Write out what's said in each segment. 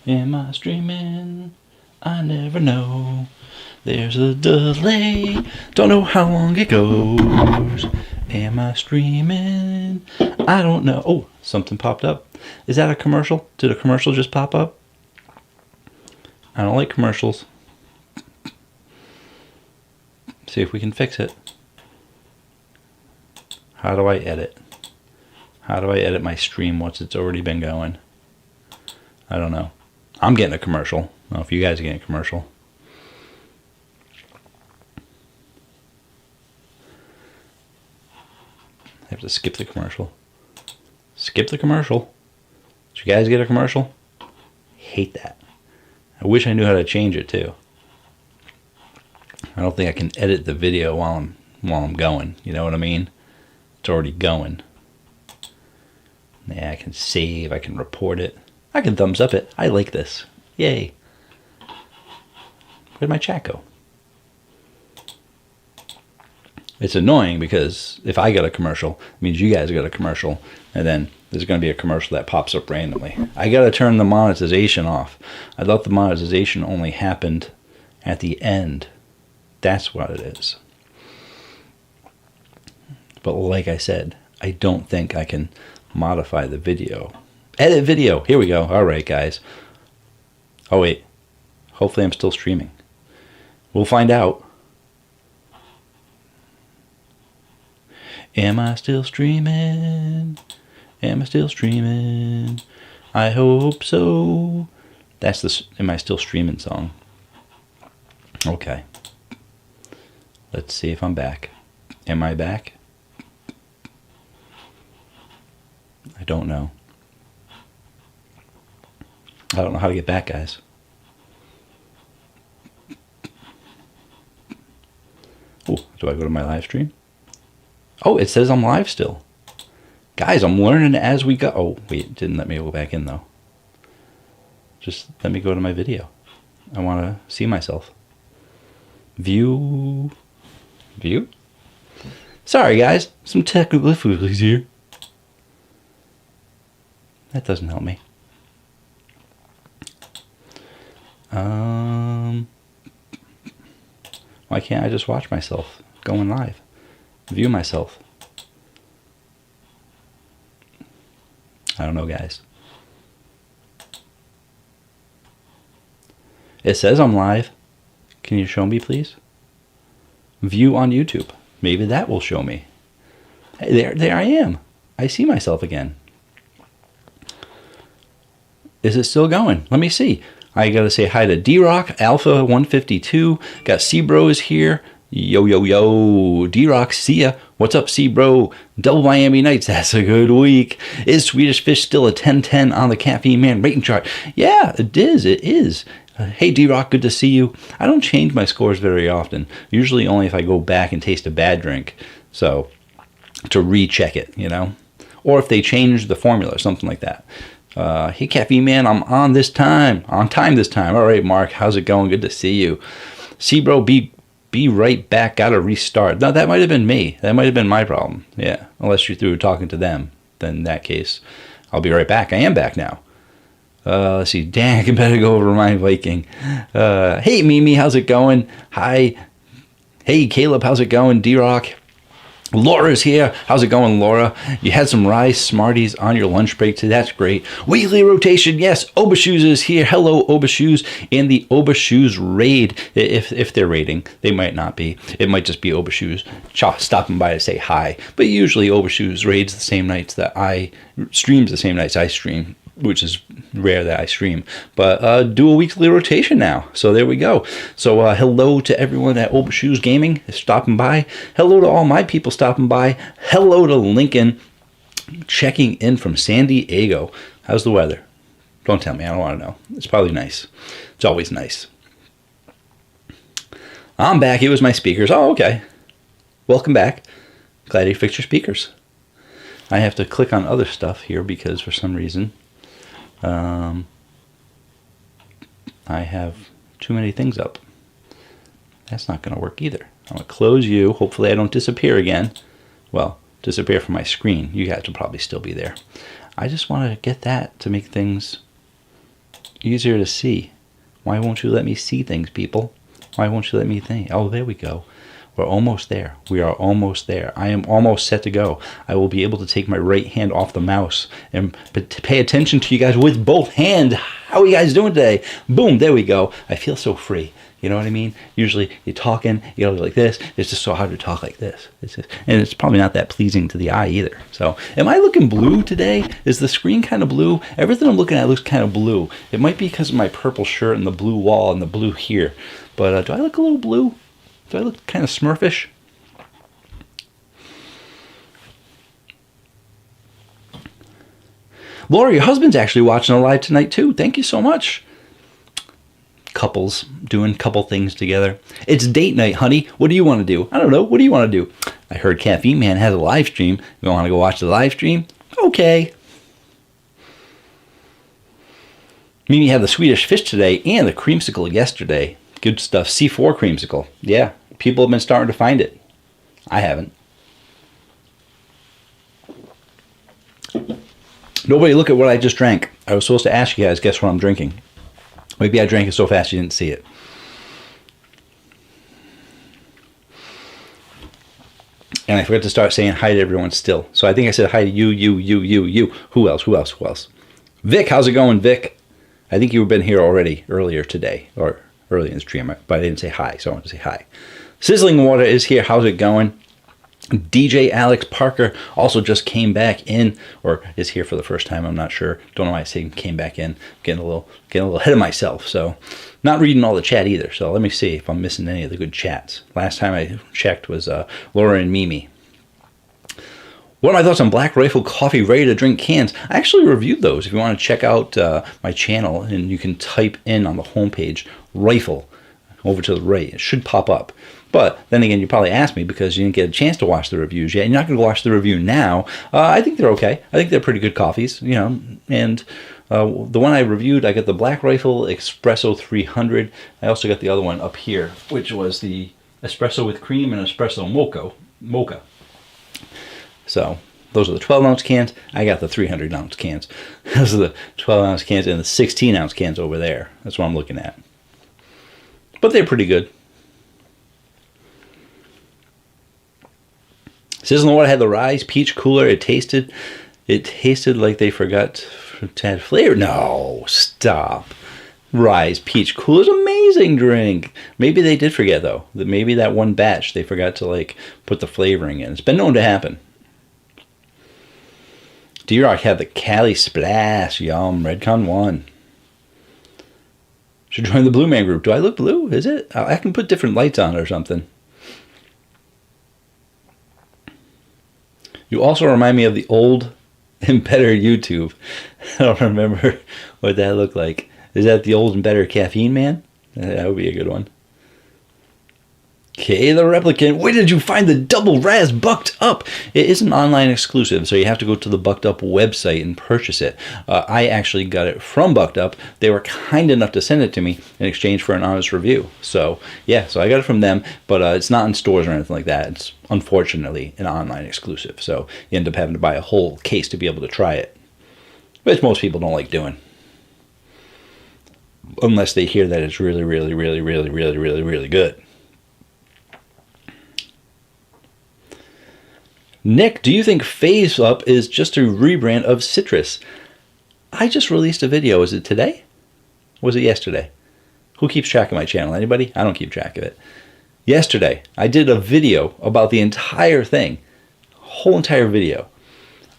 Am I streaming? I never know. There's a delay. Don't know how long it goes. Am I streaming? I don't know. Oh, something popped up. Is that a commercial? Did a commercial just pop up? I don't like commercials. See if we can fix it. How do I edit? How do I edit my stream once it's already been going? I don't know. I'm getting a commercial. I don't know if you guys are getting a commercial. I have to skip the commercial. Skip the commercial. Did you guys get a commercial? Hate that. I wish I knew how to change it too. I don't think I can edit the video while I'm going. You know what I mean? It's already going. Yeah, I can save. I can report it. I can thumbs up it. I like this. Yay. Where'd my chat go? It's annoying because if I get a commercial, it means you guys got a commercial, and then there's going to be a commercial that pops up randomly. I got to turn the monetization off. I thought the monetization only happened at the end. That's what it is. But like I said, I don't think I can modify the video. Edit video. Here we go. All right, guys. Oh, wait. Hopefully I'm still streaming. We'll find out. Am I still streaming? Am I still streaming? I hope so. That's the Am I Still Streaming song. Okay. Let's see if I'm back. Am I back? I don't know. I don't know how to get back, guys. Oh, do I go to my live stream? Oh, it says I'm live still. Guys, I'm learning as we go. Oh, wait, it didn't let me go back in, though. Just let me go to my video. I want to see myself. View. View? Sorry, guys. Some technical difficulties here. That doesn't help me. Why can't I just watch myself going live? View myself. I don't know, guys. It says I'm live. Can you show me, please? View on YouTube. Maybe that will show me. Hey, there I am. I see myself again. Is it still going? Let me see. I gotta say hi to D-Rock, Alpha 152. Got C-Bro is here. Yo, yo, yo. D-Rock, see ya. What's up, C-Bro? Double Miami Nights, that's a good week. Is Swedish Fish still a 10-10 on the CaffeineMan rating chart? Yeah, it is. It is. Hey, D-Rock, good to see you. I don't change my scores very often. Usually only if I go back and taste a bad drink. So, to recheck it, you know? Or if they change the formula or something like that. Hey, CaffeineMan, I'm on time this time. All right, Mark, how's it going? Good to see you. C-Bro, be right back. Gotta restart. No, that might have been me. That might have been my problem. Yeah, unless you're through talking to them. Then in that case, I'll be right back. I am back now. Let's see. Dang, I better go over my Viking. Hey, Mimi, how's it going? Hi. Hey, Caleb, how's it going? D-Rock. Laura's here. How's it going, Laura? You had some rice Smarties on your lunch break today. That's great. Weekly rotation. Yes, Obashoes is here. Hello, Obashoes. In the Obashoes raid. If they're raiding, they might not be. It might just be Obashoes stopping by to say hi. But usually Obashoes raids the same nights that streams the same nights I stream, which is rare that I stream, but do a weekly rotation now. So there we go. So hello to everyone at Obashoes Gaming stopping by. Hello to all my people stopping by. Hello to Lincoln checking in from San Diego. How's the weather? Don't tell me. I don't want to know. It's probably nice. It's always nice. I'm back. It was my speakers. Oh, okay. Welcome back. Glad you fixed your speakers. I have to click on other stuff here because for some reason I have too many things up. That's not going to work either. I'm going to close you. Hopefully I don't disappear again. Well, disappear from my screen. You guys will probably still be there. I just want to get that to make things Easier to see. Why won't you let me see things, people? Why won't you let me think? Oh, there we go. We're almost there. We are almost there. I am almost set to go. I will be able to take my right hand off the mouse and to pay attention to you guys with both hands. How are you guys doing today? Boom, there we go. I feel so free. You know what I mean? Usually you're talking, you know, like this. It's just so hard to talk like this. And it's probably not that pleasing to the eye either. So am I looking blue today? Is the screen kind of blue? Everything I'm looking at looks kind of blue. It might be because of my purple shirt and the blue wall and the blue here. But do I look a little blue? Do I look kind of smurfish? Laura, your husband's actually watching a live tonight too. Thank you so much. Couples doing couple things together. It's date night, honey. What do you want to do? I don't know. What do you want to do? I heard CaffeineMan has a live stream. You want to go watch the live stream? Okay. Mimi had the Swedish fish today and the creamsicle yesterday. Good stuff. C4 creamsicle. Yeah, people have been starting to find it. I haven't. Nobody look at what I just drank. I was supposed to ask you guys, guess what I'm drinking. Maybe I drank it so fast you didn't see it. And I forgot to start saying hi to everyone still. So I think I said hi to you. Who else? Vic, how's it going, Vic? I think you've been here already earlier today, or early in the stream, but I didn't say hi, so I want to say hi. Sizzling Water is here. How's it going? DJ Alex Parker also just came back in, or is here for the first time. I'm not sure. Don't know why I say came back in. Getting a little ahead of myself. So, not reading all the chat either. So let me see if I'm missing any of the good chats. Last time I checked was Laura and Mimi. What are my thoughts on Black Rifle Coffee Ready to Drink cans? I actually reviewed those. If you want to check out my channel, and you can type in on the homepage Rifle over to the right. It should pop up. But then again, you probably asked me because you didn't get a chance to watch the reviews yet. You're not going to watch the review now. I think they're okay. I think they're pretty good coffees, you know. And the one I reviewed, I got the Black Rifle Espresso 300. I also got the other one up here, which was the Espresso with Cream and Espresso Mocha. So those are the 12-ounce cans. I got the 300-ounce cans. Those are the 12-ounce cans and the 16-ounce cans over there. That's what I'm looking at. But they're pretty good. Sizzling Water had the Rise Peach Cooler. It tasted like they forgot to add flavor. No, stop. Rise Peach Cooler is an amazing drink. Maybe they did forget, though. Maybe that one batch they forgot to put the flavoring in. It's been known to happen. D-Rock had the Cali Splash. Yum. Redcon 1. Should join the Blue Man group. Do I look blue? Is it? I can put different lights on it or something. You also remind me of the old and better YouTube. I don't remember what that looked like. Is that the old and better CaffeineMan? That would be a good one. Okay, the Replicant. Where did you find the double Raz Bucked Up? It is an online exclusive, so you have to go to the Bucked Up website and purchase it. I actually got it from Bucked Up. They were kind enough to send it to me in exchange for an honest review. So, yeah, so I got it from them, but it's not in stores or anything like that. It's unfortunately an online exclusive, so you end up having to buy a whole case to be able to try it, which most people don't like doing. Unless they hear that it's really, really, really, really, really, really, really good. Nick, do you think Phase Up is just a rebrand of Citrus? I just released a video. Is it today? Was it yesterday? Who keeps track of my channel? Anybody? I don't keep track of it. Yesterday, I did a video about the entire thing. Whole entire video.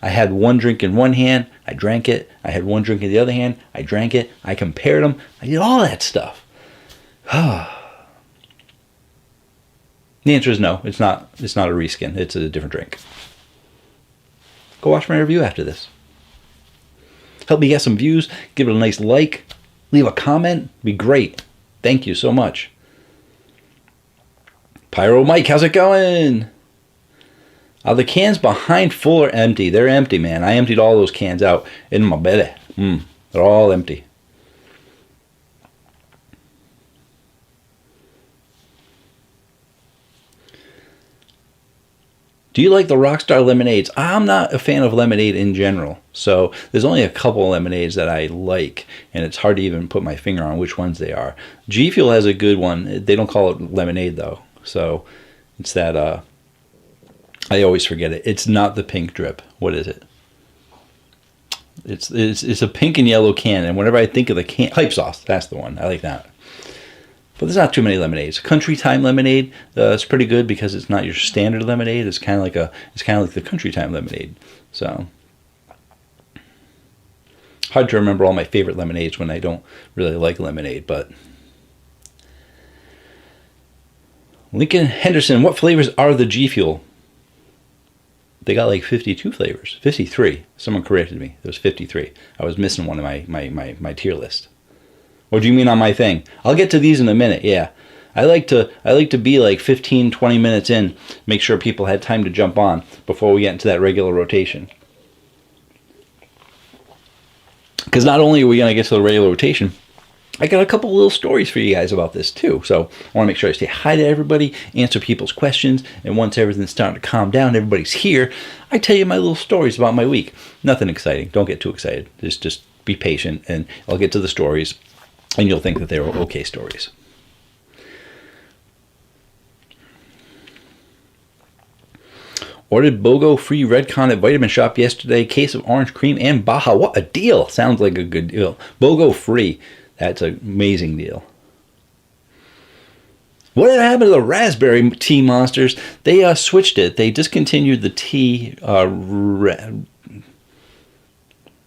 I had one drink in one hand. I drank it. I had one drink in the other hand. I drank it. I compared them. I did all that stuff. The answer is no. It's not a reskin. It's a different drink. Go watch my review after this. Help me get some views. Give it a nice like. Leave a comment. Be great. Thank you so much. Pyro Mike, how's it going? Are the cans behind full or empty? They're empty, man. I emptied all those cans out in my belly. They're all empty. Do you like the Rockstar lemonades? I'm not a fan of lemonade in general. So there's only a couple of lemonades that I like, and it's hard to even put my finger on which ones they are. G Fuel has a good one. They don't call it lemonade though. So it's that, I always forget it. It's not the pink drip. What is it? It's a pink and yellow can, and whenever I think of the can, Hype Sauce, that's the one. I like that. But there's not too many lemonades. Country Time lemonade is pretty good because it's not your standard lemonade. It's kind of like the Country Time lemonade. So hard to remember all my favorite lemonades when I don't really like lemonade. But Lincoln Henderson, what flavors are the G Fuel? They got like 52 flavors, 53. Someone corrected me. There was 53. I was missing one in my tier list. What do you mean on my thing? I'll get to these in a minute. Yeah, I like to be like 15, 20 minutes in, make sure people had time to jump on before we get into that regular rotation. Because not only are we going to get to the regular rotation, I got a couple little stories for you guys about this too. So I want to make sure I say hi to everybody, answer people's questions, and once everything's starting to calm down, everybody's here, I tell you my little stories about my week. Nothing exciting. Don't get too excited. Just be patient, and I'll get to the stories, and you'll think that they were okay stories. Ordered BOGO free Redcon at Vitamin Shop yesterday. Case of orange cream and Baja. What a deal. Sounds like a good deal. BOGO free. That's an amazing deal. What happened to the raspberry tea monsters? They switched it. They discontinued the tea.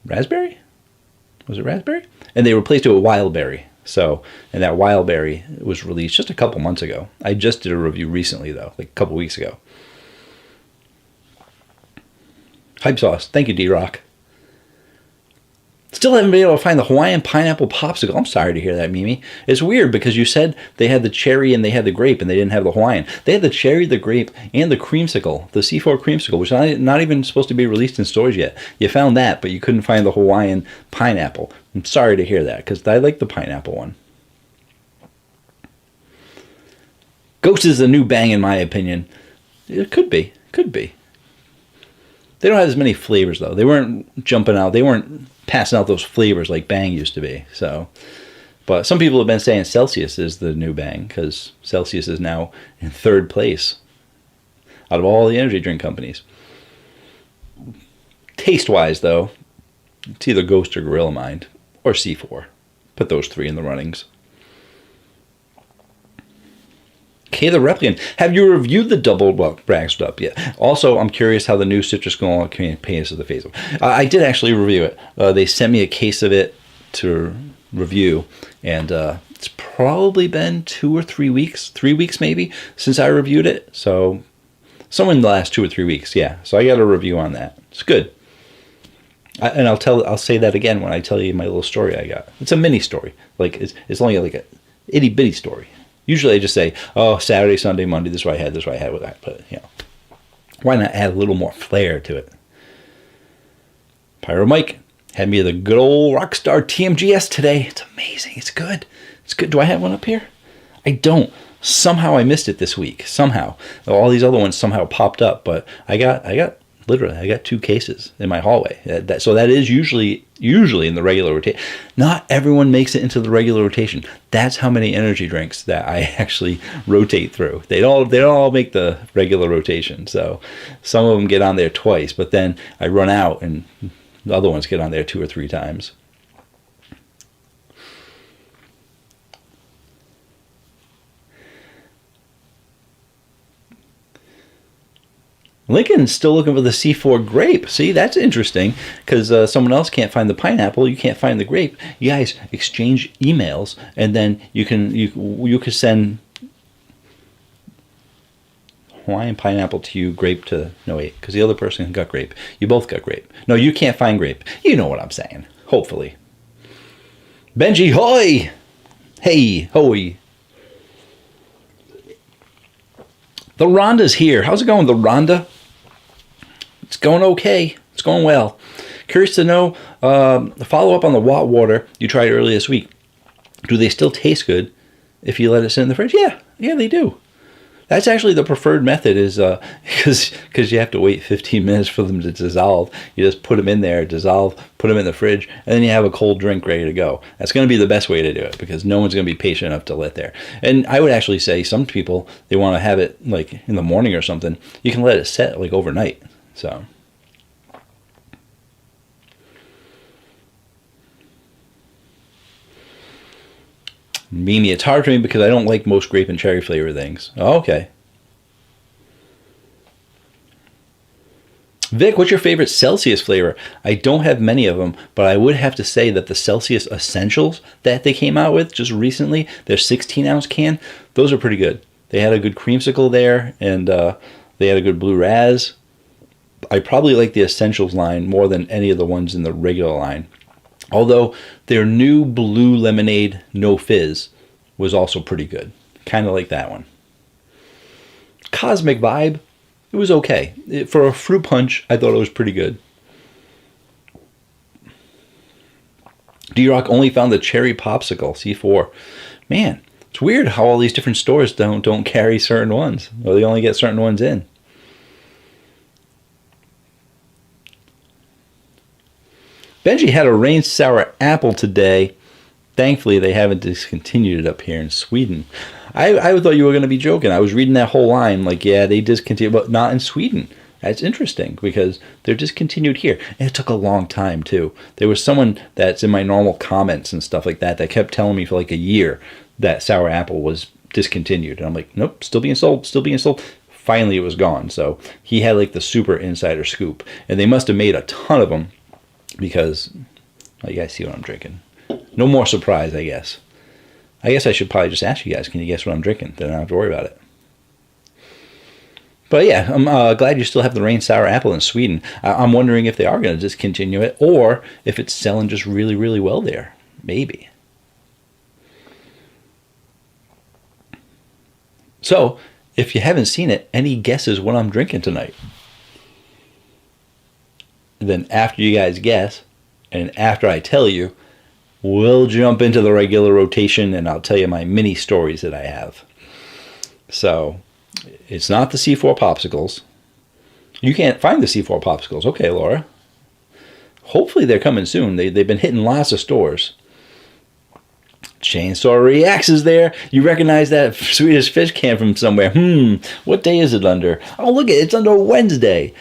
Raspberry? Was it raspberry? And they replaced it with wildberry. So, and that wildberry was released just a couple months ago. I just did a review recently, though, like a couple weeks ago. Hype Sauce. Thank you, D-Rock. Still haven't been able to find the Hawaiian pineapple popsicle. I'm sorry to hear that, Mimi. It's weird because you said they had the cherry and they had the grape and they didn't have the Hawaiian. They had the cherry, the grape, and the creamsicle, the C4 creamsicle, which is not even supposed to be released in stores yet. You found that, but you couldn't find the Hawaiian pineapple. I'm sorry to hear that because I like the pineapple one. Ghost is the new Bang in my opinion. It could be. Could be. They don't have as many flavors, though. They weren't jumping out. They weren't passing out those flavors like Bang used to be. So, but some people have been saying Celsius is the new Bang because Celsius is now in third place out of all the energy drink companies. Taste-wise, though, it's either Ghost or Gorilla Mind or C4. Put those three in the runnings. Okay, the Replicant. Have you reviewed the double braxed up yet? Also, I'm curious how the new citrus granola campaign is to the face of. I did actually review it. They sent me a case of it to review, and it's probably been 2 or 3 weeks, 3 weeks maybe, since I reviewed it. So, somewhere in the last 2 or 3 weeks, yeah. So I got a review on that. It's good. And I'll say that again when I tell you my little story I got. It's a mini story. Like it's only like a itty bitty story. Usually I just say, oh, Saturday, Sunday, Monday, this is what I had, with that. But, you know, why not add a little more flair to it? Pyro Mike had me the good old Rockstar TMGS today. It's amazing. It's good. It's good. Do I have one up here? I don't. Somehow I missed it this week. Somehow. All these other ones somehow popped up. But I got 2 cases in my hallway. So that is usually in the regular rotation. Not everyone makes it into the regular rotation. That's how many energy drinks that I actually rotate through. They don't all make the regular rotation. So some of them get on there twice, but then I run out and the other ones get on there 2 or 3 times. Lincoln's still looking for the C4 grape. See, that's interesting because someone else can't find the pineapple. You can't find the grape. You guys exchange emails, and then you can send Hawaiian pineapple to you, grape to no wait, because the other person got grape. You both got grape. No, you can't find grape. You know what I'm saying. Hopefully. Benji, hoy! Hey, hoy! The Rhonda's here. How's it going, the Rhonda? It's going okay. It's going well. Curious to know, follow up on the Watt water you tried earlier this week. Do they still taste good if you let it sit in the fridge? Yeah, they do. That's actually the preferred method, is because you have to wait 15 minutes for them to dissolve. You just put them in there, dissolve, put them in the fridge, and then you have a cold drink ready to go. That's going to be the best way to do it, because no one's going to be patient enough to let there. And I would actually say some people, they want to have it like in the morning or something. You can let it set like overnight. So. Mimi, it's hard for me because I don't like most grape and cherry flavor things. Oh, okay. Vic, what's your favorite Celsius flavor? I don't have many of them, but I would have to say that the Celsius Essentials that they came out with just recently, their 16-ounce can, those are pretty good. They had a good creamsicle there, and they had a good blue raz. I probably like the Essentials line more than any of the ones in the regular line. Although their new blue lemonade no fizz was also pretty good. Kind of like that one. Cosmic Vibe, it was okay. For a fruit punch, I thought it was pretty good. D-Rock only found the cherry popsicle, C4. Man, it's weird how all these different stores don't carry certain ones. Or they only get certain ones in. Benji had a rain sour apple today. Thankfully, they haven't discontinued it up here in Sweden. I thought you were going to be joking. I was reading that whole line like, yeah, they discontinued, but not in Sweden. That's interesting because they're discontinued here. And it took a long time, too. There was someone that's in my normal comments and stuff like that kept telling me for like a year that sour apple was discontinued. And I'm like, nope, still being sold, still being sold. Finally, it was gone. So he had like the super insider scoop. And they must have made a ton of them. Because, well, you guys see what I'm drinking. No more surprise, I guess. I guess I should probably just ask you guys, can you guess what I'm drinking? Then I don't have to worry about it. But yeah, I'm glad you still have the rain sour apple in Sweden. I'm wondering if they are going to discontinue it, or if it's selling just really, really well there. Maybe. So, if you haven't seen it, any guesses what I'm drinking tonight? Then after you guys guess, and after I tell you, we'll jump into the regular rotation, and I'll tell you my mini stories that I have. So, it's not the C4 popsicles. You can't find the C4 popsicles. Okay, Laura. Hopefully they're coming soon. They've been hitting lots of stores. Chainsaw Reacts is there. You recognize that Swedish fish can from somewhere. What day is it under? Oh, look, it's under Wednesday.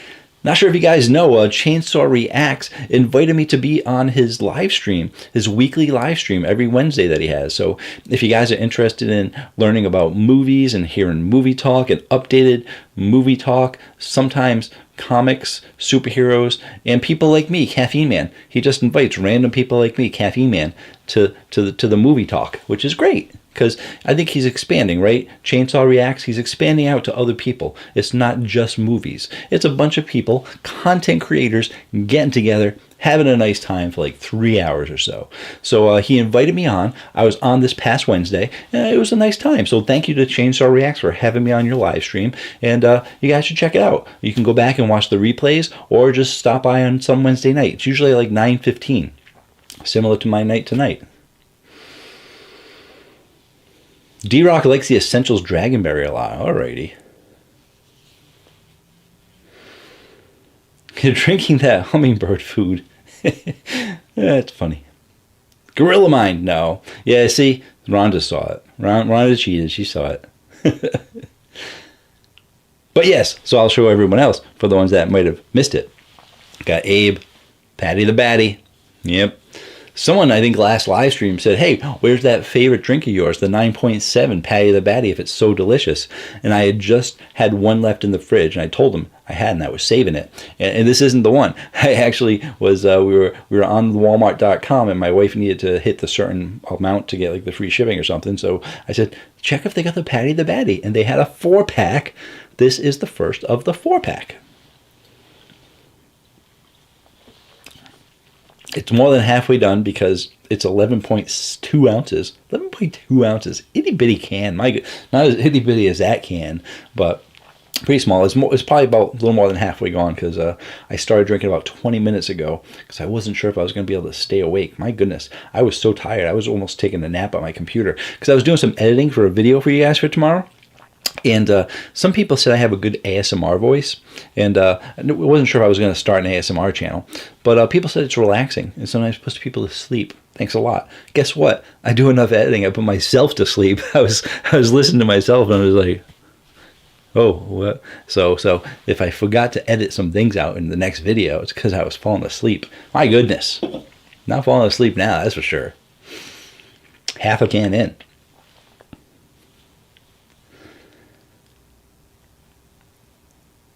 Not sure if you guys know, Chainsaw Reacts invited me to be on his live stream, his weekly live stream every Wednesday that he has. So if you guys are interested in learning about movies and hearing movie talk and updated movie talk, sometimes comics, superheroes, and people like me, CaffeineMan, he just invites random people like me, CaffeineMan, to the movie talk, which is great. Because I think he's expanding, right? Chainsaw Reacts, he's expanding out to other people. It's not just movies. It's a bunch of people, content creators, getting together, having a nice time for like 3 hours or so. So he invited me on. I was on this past Wednesday, and it was a nice time. So thank you to Chainsaw Reacts for having me on your live stream. And you guys should check it out. You can go back and watch the replays, or just stop by on some Wednesday night. It's usually like 9:15, similar to my night tonight. D-Rock likes the Essentials Dragonberry a lot. Alrighty. You're drinking that hummingbird food. That's funny. Gorilla Mind, no. Yeah, see, Rhonda saw it. Rhonda cheated. She saw it. But yes, so I'll show everyone else for the ones that might have missed it. Got Abe, Patty the Batty. Yep. Someone, I think, last live stream said, hey, where's that favorite drink of yours, the 9.7 Patty the Batty, if it's so delicious? And I had just had one left in the fridge, and I told them I had, and I was saving it. And this isn't the one. I actually was, we were on Walmart.com, and my wife needed to hit the certain amount to get like the free shipping or something. So I said, check if they got the Patty the Batty. And they had a 4-pack. This is the first of the 4-pack. It's more than halfway done because it's 11.2 ounces. 11.2 ounces. Itty bitty can. My God. Not as itty bitty as that can, but pretty small. It's probably about a little more than halfway gone because I started drinking about 20 minutes ago because I wasn't sure if I was going to be able to stay awake. My goodness. I was so tired. I was almost taking a nap on my computer because I was doing some editing for a video for you guys for tomorrow. And some people said I have a good ASMR voice, and I wasn't sure if I was going to start an ASMR channel, but people said it's relaxing, and sometimes puts people to sleep. Thanks a lot. Guess what? I do enough editing. I put myself to sleep. I was listening to myself, and I was like, oh, what? So if I forgot to edit some things out in the next video, it's because I was falling asleep. My goodness. Not falling asleep now, that's for sure. Half a can in.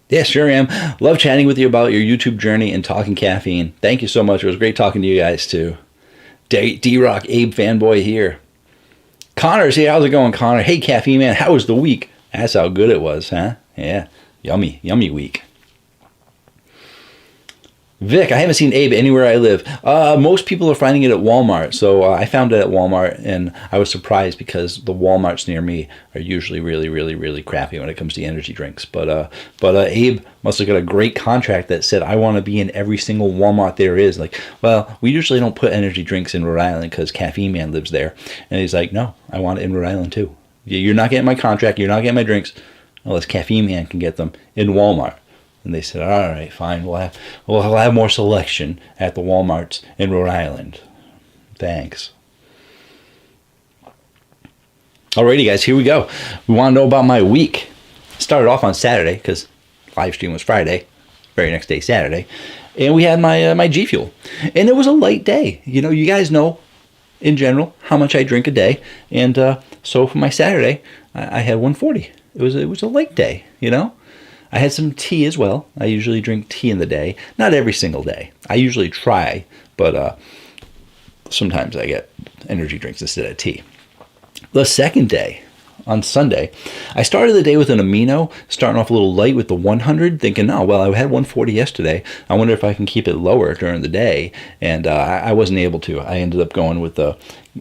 Yeah, sure am. Love chatting with you about your YouTube journey and talking caffeine. Thank you so much. It was great talking to you guys, too. D-Rock Abe fanboy here. Connor's here. How's it going, Connor? Hey, Caffeine Man. How was the week? That's how good it was, huh? Yeah. Yummy. Yummy week. Vic, I haven't seen Abe anywhere I live. Most people are finding it at Walmart. So I found it at Walmart, and I was surprised because the Walmarts near me are usually really, really, really crappy when it comes to energy drinks. But Abe must have got a great contract that said, I want to be in every single Walmart there is. Like, well, we usually don't put energy drinks in Rhode Island because CaffeineMan lives there. And he's like, no, I want it in Rhode Island too. You're not getting my contract. You're not getting my drinks unless CaffeineMan can get them in Walmart. And they said, all right, fine, we'll have more selection at the Walmarts in Rhode Island. Thanks. Alrighty, guys, here we go. We want to know about my week. Started off on Saturday because live stream was Friday. Very next day, Saturday. And we had my G Fuel. And it was a light day. You know, you guys know, in general, how much I drink a day. And so for my Saturday, I had 140. It was a light day, you know. I had some tea as well. I usually drink tea in the day. Not every single day. I usually try, but sometimes I get energy drinks instead of tea. The second day, on Sunday, I started the day with an amino, starting off a little light with the 100, thinking, oh, well, I had 140 yesterday. I wonder if I can keep it lower during the day. And I wasn't able to. I ended up going with the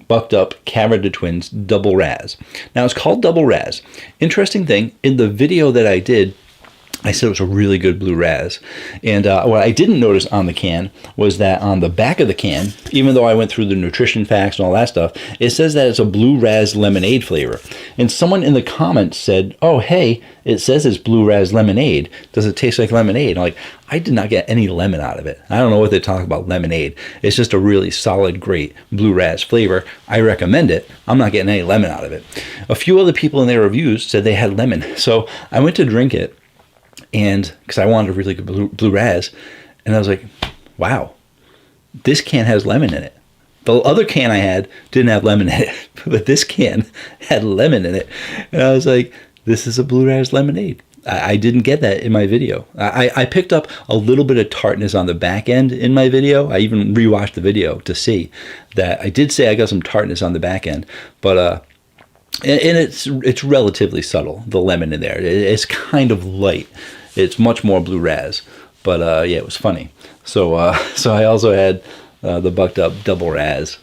Bucked Up Caverna Twins Double Raz. Now, it's called Double Raz. Interesting thing, in the video that I did, I said it was a really good blue Raz. And what I didn't notice on the can was that on the back of the can, even though I went through the nutrition facts and all that stuff, it says that it's a blue Raz lemonade flavor. And someone in the comments said, oh, hey, it says it's blue Raz lemonade. Does it taste like lemonade? I'm like, I did not get any lemon out of it. I don't know what they talk about lemonade. It's just a really solid, great blue Raz flavor. I recommend it. I'm not getting any lemon out of it. A few other people in their reviews said they had lemon. So I went to drink it. And because I wanted a really good blue Raz, and I was like, wow, this can has lemon in it. The other can I had didn't have lemon in it, but this can had lemon in it. And I was like, this is a blue Raz lemonade. I didn't get that in my video. I picked up a little bit of tartness on the back end in my video. I even rewatched the video to see that I did say I got some tartness on the back end, but and it's relatively subtle, the lemon in there. It's kind of light. It's much more blue Raz, but yeah, it was funny. So I also had the Bucked Up Double Raz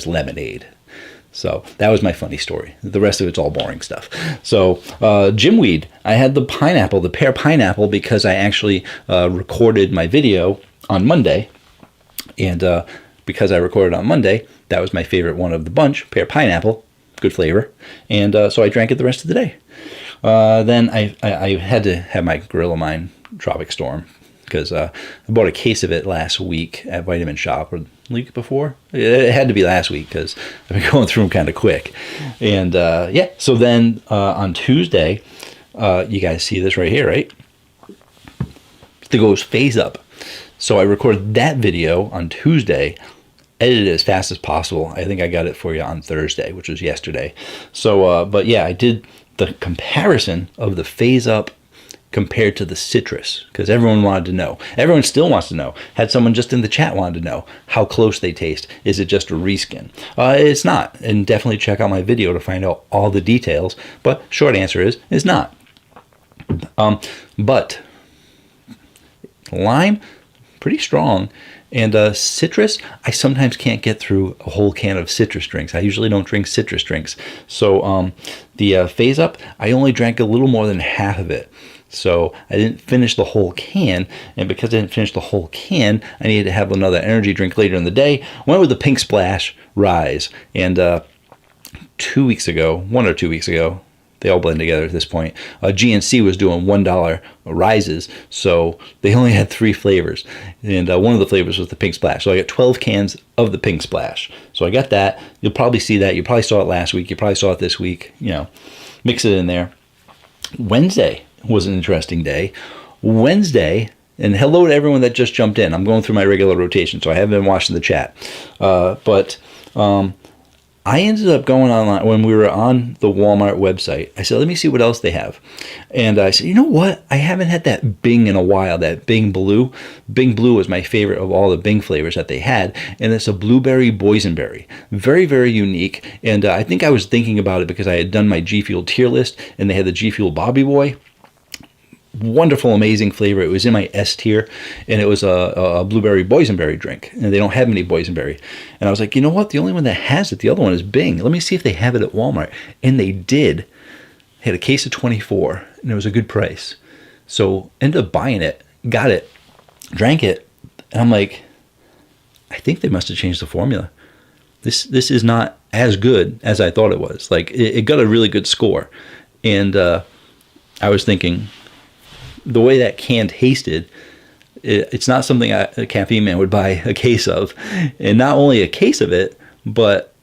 lemonade. So that was my funny story. The rest of it's all boring stuff. So Jimweed, I had the pineapple, the pear pineapple, because I actually recorded my video on Monday, and because I recorded on Monday, that was my favorite one of the bunch, pear pineapple, good flavor, and so I drank it the rest of the day. Then I had to have my Gorilla Mine Tropic Storm because I bought a case of it last week at Vitamin Shop, or the week before. It had to be last week because I've been going through them kind of quick. And yeah, so then on Tuesday, you guys see this right here, right? It goes phase up. So I recorded that video on Tuesday, edited it as fast as possible. I think I got it for you on Thursday, which was yesterday. So, but yeah, I did the comparison of the phase up compared to the citrus, because everyone wanted to know. Everyone still wants to know. Had someone just in the chat wanted to know how close they taste. Is it just a reskin? It's not, and definitely check out my video to find out all the details. But short answer is, it's not. But lime, pretty strong. And citrus, I sometimes can't get through a whole can of citrus drinks. I usually don't drink citrus drinks. So the phase up, I only drank a little more than half of it. So I didn't finish the whole can. And because I didn't finish the whole can, I needed to have another energy drink later in the day. Went with the Pink Splash Rise. And 2 weeks ago, 1 or 2 weeks ago, I They all blend together at this point. GNC was doing $1 rises, so they only had 3 flavors. And one of the flavors was the Pink Splash. So I got 12 cans of the Pink Splash. So I got that. You'll probably see that. You probably saw it last week. You probably saw it this week. You know, mix it in there. Wednesday was an interesting day. Wednesday, and hello to everyone that just jumped in. I'm going through my regular rotation, so I haven't been watching the chat. But I ended up going online when we were on the Walmart website. I said, let me see what else they have. And I said, you know what? I haven't had that Bing in a while, that Bing Blue. Bing Blue was my favorite of all the Bing flavors that they had. And it's a blueberry boysenberry. Very, very unique. And I think I was thinking about it because I had done my G Fuel tier list, and they had the G Fuel Bobby Boy. Wonderful, amazing flavor. It was in my S tier, and it was a blueberry boysenberry drink, and they don't have any boysenberry. And I was like, you know what? The only one that has it, the other one is Bing. Let me see if they have it at Walmart. And they did. They had a case of 24, and it was a good price. So ended up buying it, got it, drank it, and I'm like, I think they must have changed the formula. This is not as good as I thought it was. Like, it got a really good score. And I was thinking, the way that can tasted, it's not something a CaffeineMan would buy a case of. And not only a case of it, but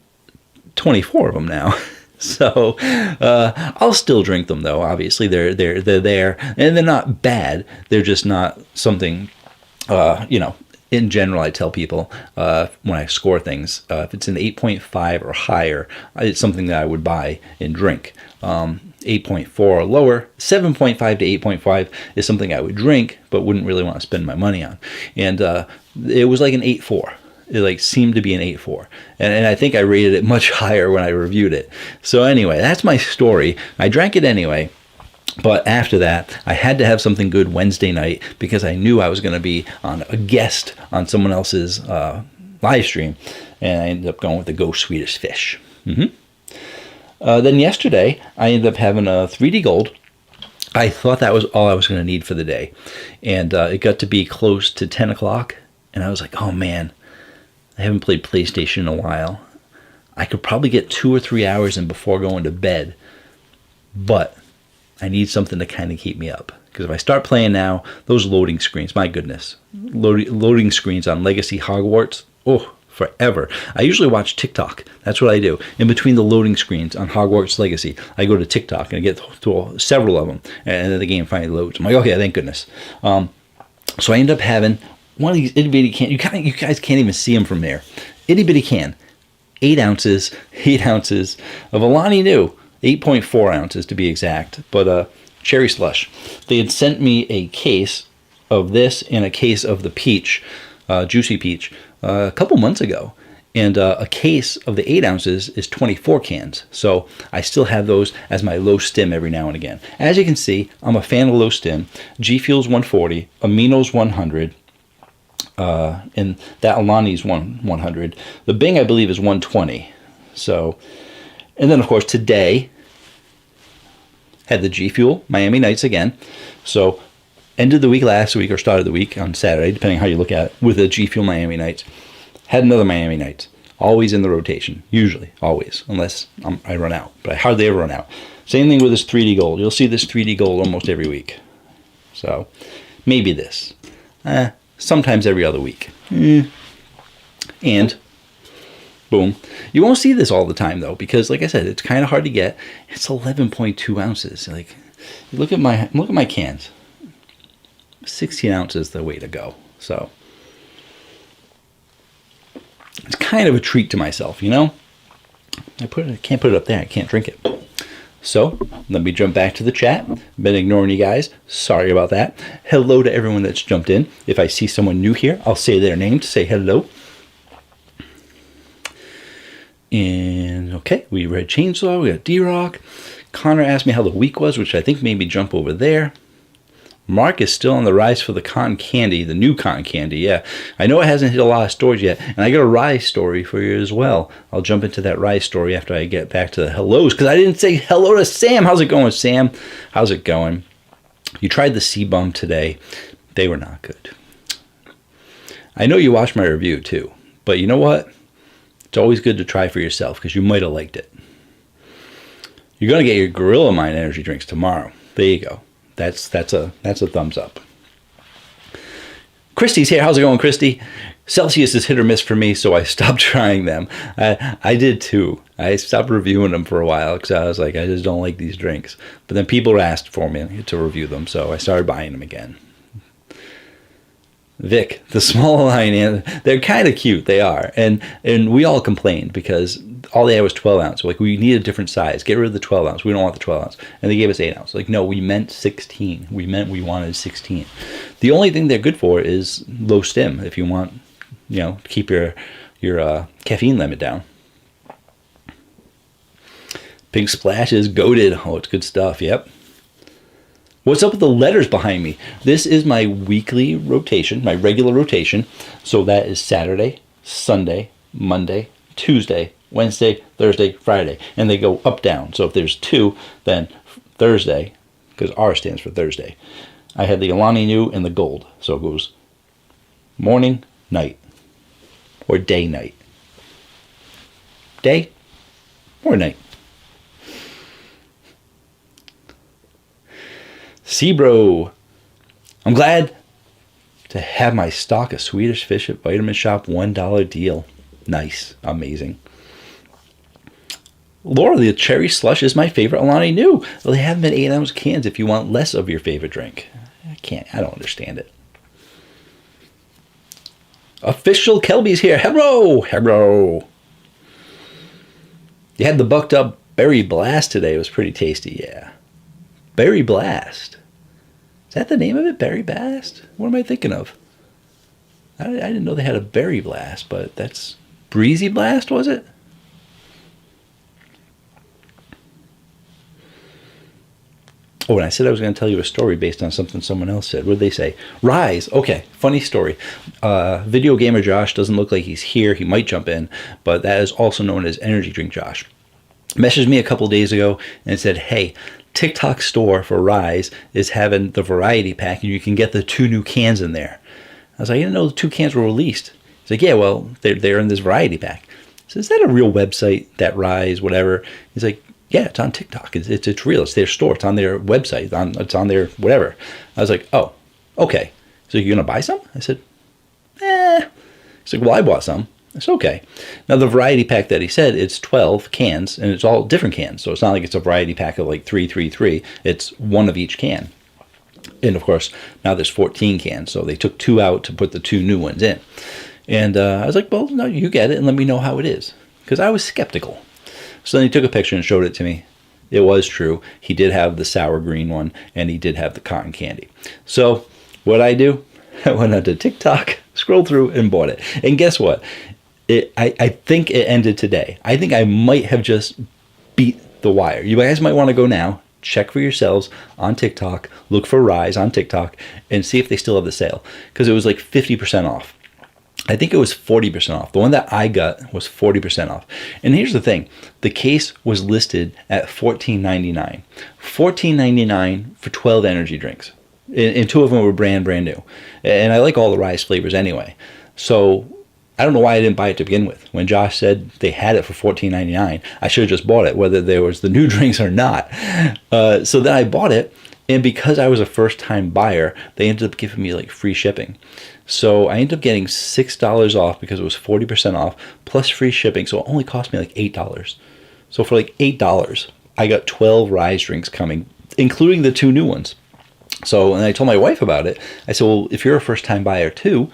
24 of them now. So I'll still drink them, though. Obviously, they're there, and they're not bad. They're just not something, you know, in general, I tell people when I score things, if it's an 8.5 or higher, it's something that I would buy and drink. 8.4 or lower, 7.5 to 8.5 is something I would drink, but wouldn't really want to spend my money on. And it was like an 8.4. It like seemed to be an 8.4. And I think I rated it much higher when I reviewed it. So anyway, that's my story. I drank it anyway. But after that, I had to have something good Wednesday night because I knew I was going to be on a guest on someone else's live stream. And I ended up going with the Go Swedish Fish. Then yesterday, I ended up having a 3D Gold. I thought that was all I was going to need for the day. And it got to be close to 10 o'clock. And I was like, oh man, I haven't played PlayStation in a while. I could probably get 2 or 3 hours in before going to bed. But I need something to kind of keep me up. Because if I start playing now, those loading screens, my goodness. Loading screens on Legacy Hogwarts, oh, forever. I usually watch TikTok. That's what I do. In between the loading screens on Hogwarts Legacy, I go to TikTok and I get to several of them. And then the game finally loads. I'm like, okay, thank goodness. So I end up having one of these itty bitty cans. You guys can't even see them from there. Itty bitty can. 8 ounces of Alani Nu. 8.4 ounces to be exact, but cherry slush. They had sent me a case of this and a case of the peach, juicy peach, a couple months ago. And a case of the 8 ounces is 24 cans. So I still have those as my low stim every now and again. As you can see, I'm a fan of low stim. G Fuel's 140, Amino's 100, and that Alani's 100. The Bing, I believe, is 120. So, and then of course today, had the G Fuel Miami Nights again. So ended the week last week, or started the week on Saturday, depending how you look at it, with a G Fuel Miami Nights. Had another Miami Nights. Always in the rotation. Usually. Always. Unless I run out. But I hardly ever run out. Same thing with this 3D Gold. You'll see this 3D Gold almost every week. So maybe this. Sometimes every other week. And boom. You won't see this all the time, though, because, like I said, it's kind of hard to get. It's 11.2 ounces. Like, look at my cans. 16 ounces the way to go. So, it's kind of a treat to myself, you know? I can't put it up there. I can't drink it. So, let me jump back to the chat. Been ignoring you guys. Sorry about that. Hello to everyone that's jumped in. If I see someone new here, I'll say their name to say hello. And okay, we read Chainsaw, we got D-Rock. Connor asked me how the week was, which I think made me jump over there. Mark is still on the rise for the cotton candy, the new cotton candy, yeah. I know it hasn't hit a lot of stores yet, and I got a rye story for you as well. I'll jump into that rye story after I get back to the hellos, because I didn't say hello to Sam. How's it going, Sam? How's it going? You tried the C-Bum today. They were not good. I know you watched my review too, but you know what? It's always good to try for yourself because you might have liked it. You're gonna get your Gorilla Mind energy drinks tomorrow. There you go. That's a thumbs up. Christy's here. How's it going, Christy? Celsius is hit or miss for me, so I stopped trying them. I did too. I stopped reviewing them for a while because I was like, I just don't like these drinks. But then people asked for me to review them, so I started buying them again. Vic, the small line, they're kind of cute. They are. And we all complained because all they had was 12 ounce. Like, we need a different size. Get rid of the 12 ounce. We don't want the 12 ounce. And they gave us 8 ounce. Like, no, we meant 16. We wanted 16. The only thing they're good for is low stim if you want, to keep your caffeine limit down. Pink Splash is goated. Oh, it's good stuff. Yep. What's up with the letters behind me? This is my weekly rotation, my regular rotation. So that is Saturday, Sunday, Monday, Tuesday, Wednesday, Thursday, Friday. And they go up, down. So if there's 2, then Thursday, because R stands for Thursday, I had the Alani Nu and the Gold. So it goes morning, night, or day, night. Day or night. Sebro, I'm glad to have my stock of Swedish Fish at Vitamin Shop $1 deal. Nice. Amazing. Laura, the cherry slush is my favorite Alani Nu. Well, they have them in 8 ounce cans if you want less of your favorite drink. I don't understand it. Official Kelby's here. Hello. You had the bucked up Berry Blast today. It was pretty tasty, yeah. Berry Blast. Is that the name of it? Berry Blast? What am I thinking of? I didn't know they had a Berry Blast, but that's Breezy Blast, was it? Oh, and I said I was going to tell you a story based on something someone else said. What did they say? Rise. Okay, funny story. Video Gamer Josh doesn't look like he's here. He might jump in, but that is also known as Energy Drink Josh. Messaged me a couple days ago and said, hey, TikTok store for Rise is having the variety pack and you can get the 2 new cans in there. I was like, I didn't know the 2 cans were released. He's like, yeah, well, they're in this variety pack. So is that a real website, that Rise, whatever? He's like, yeah, it's on TikTok. It's real. It's their store. It's on their website. It's on their whatever. I was like, oh, okay. So you're going to buy some? I said, He's like, well, I bought some. It's okay. Now, the variety pack that he said, it's 12 cans, and it's all different cans. So it's not like it's a variety pack of like 3. It's 1 of each can. And, of course, now there's 14 cans. So they took 2 out to put the 2 new ones in. And I was like, well, no, you get it, and let me know how it is. Because I was skeptical. So then he took a picture and showed it to me. It was true. He did have the sour green one, and he did have the cotton candy. So what I do, I went onto TikTok, scrolled through, and bought it. And guess what? I think it ended today. I think I might have just beat the wire. You guys might want to go now, check for yourselves on TikTok, look for Rise on TikTok, and see if they still have the sale. Because it was like 50% off. I think it was 40% off. The one that I got was 40% off. And here's the thing. The case was listed at $14.99. $14.99 for 12 energy drinks. And 2 of them were brand new. And I like all the Rise flavors anyway. So I don't know why I didn't buy it to begin with. When Josh said they had it for $14.99, I should have just bought it, whether there was the new drinks or not. So then I bought it. And because I was a first-time buyer, they ended up giving me like free shipping. So I ended up getting $6 off because it was 40% off plus free shipping. So it only cost me like $8. So for like $8, I got 12 Rise drinks coming, including the 2 new ones. So, and I told my wife about it. I said, well, if you're a first-time buyer too,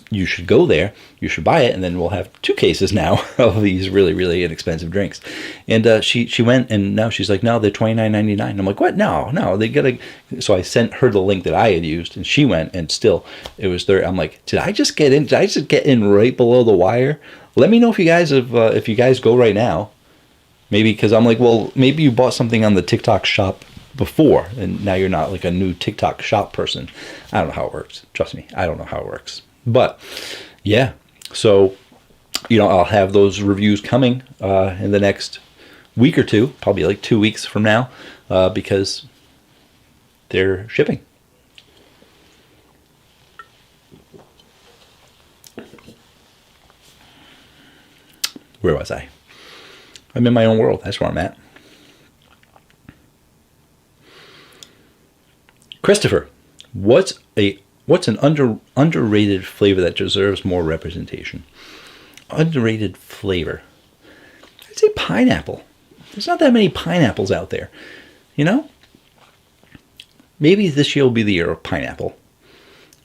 you should go there, you should buy it, and then we'll have 2 cases now of these really, really inexpensive drinks. And she went, and now she's like, no, they're $29.99. I'm like, what? No, they gotta. So I sent her the link that I had used, and she went, and still, it was there. I'm like, did I just get in? Did I just get in right below the wire? Let me know if you guys have, if you guys go right now. Maybe, because I'm like, well, maybe you bought something on the TikTok shop before, and now you're not like a new TikTok shop person. I don't know how it works. Trust me, I don't know how it works. But yeah, so I'll have those reviews coming in the next week or 2, probably like 2 weeks from now, because they're shipping. Where was I? I'm in my own world. That's where I'm at. Christopher, what's an underrated flavor that deserves more representation? Underrated flavor. I'd say pineapple. There's not that many pineapples out there, you know? Maybe this year will be the year of pineapple.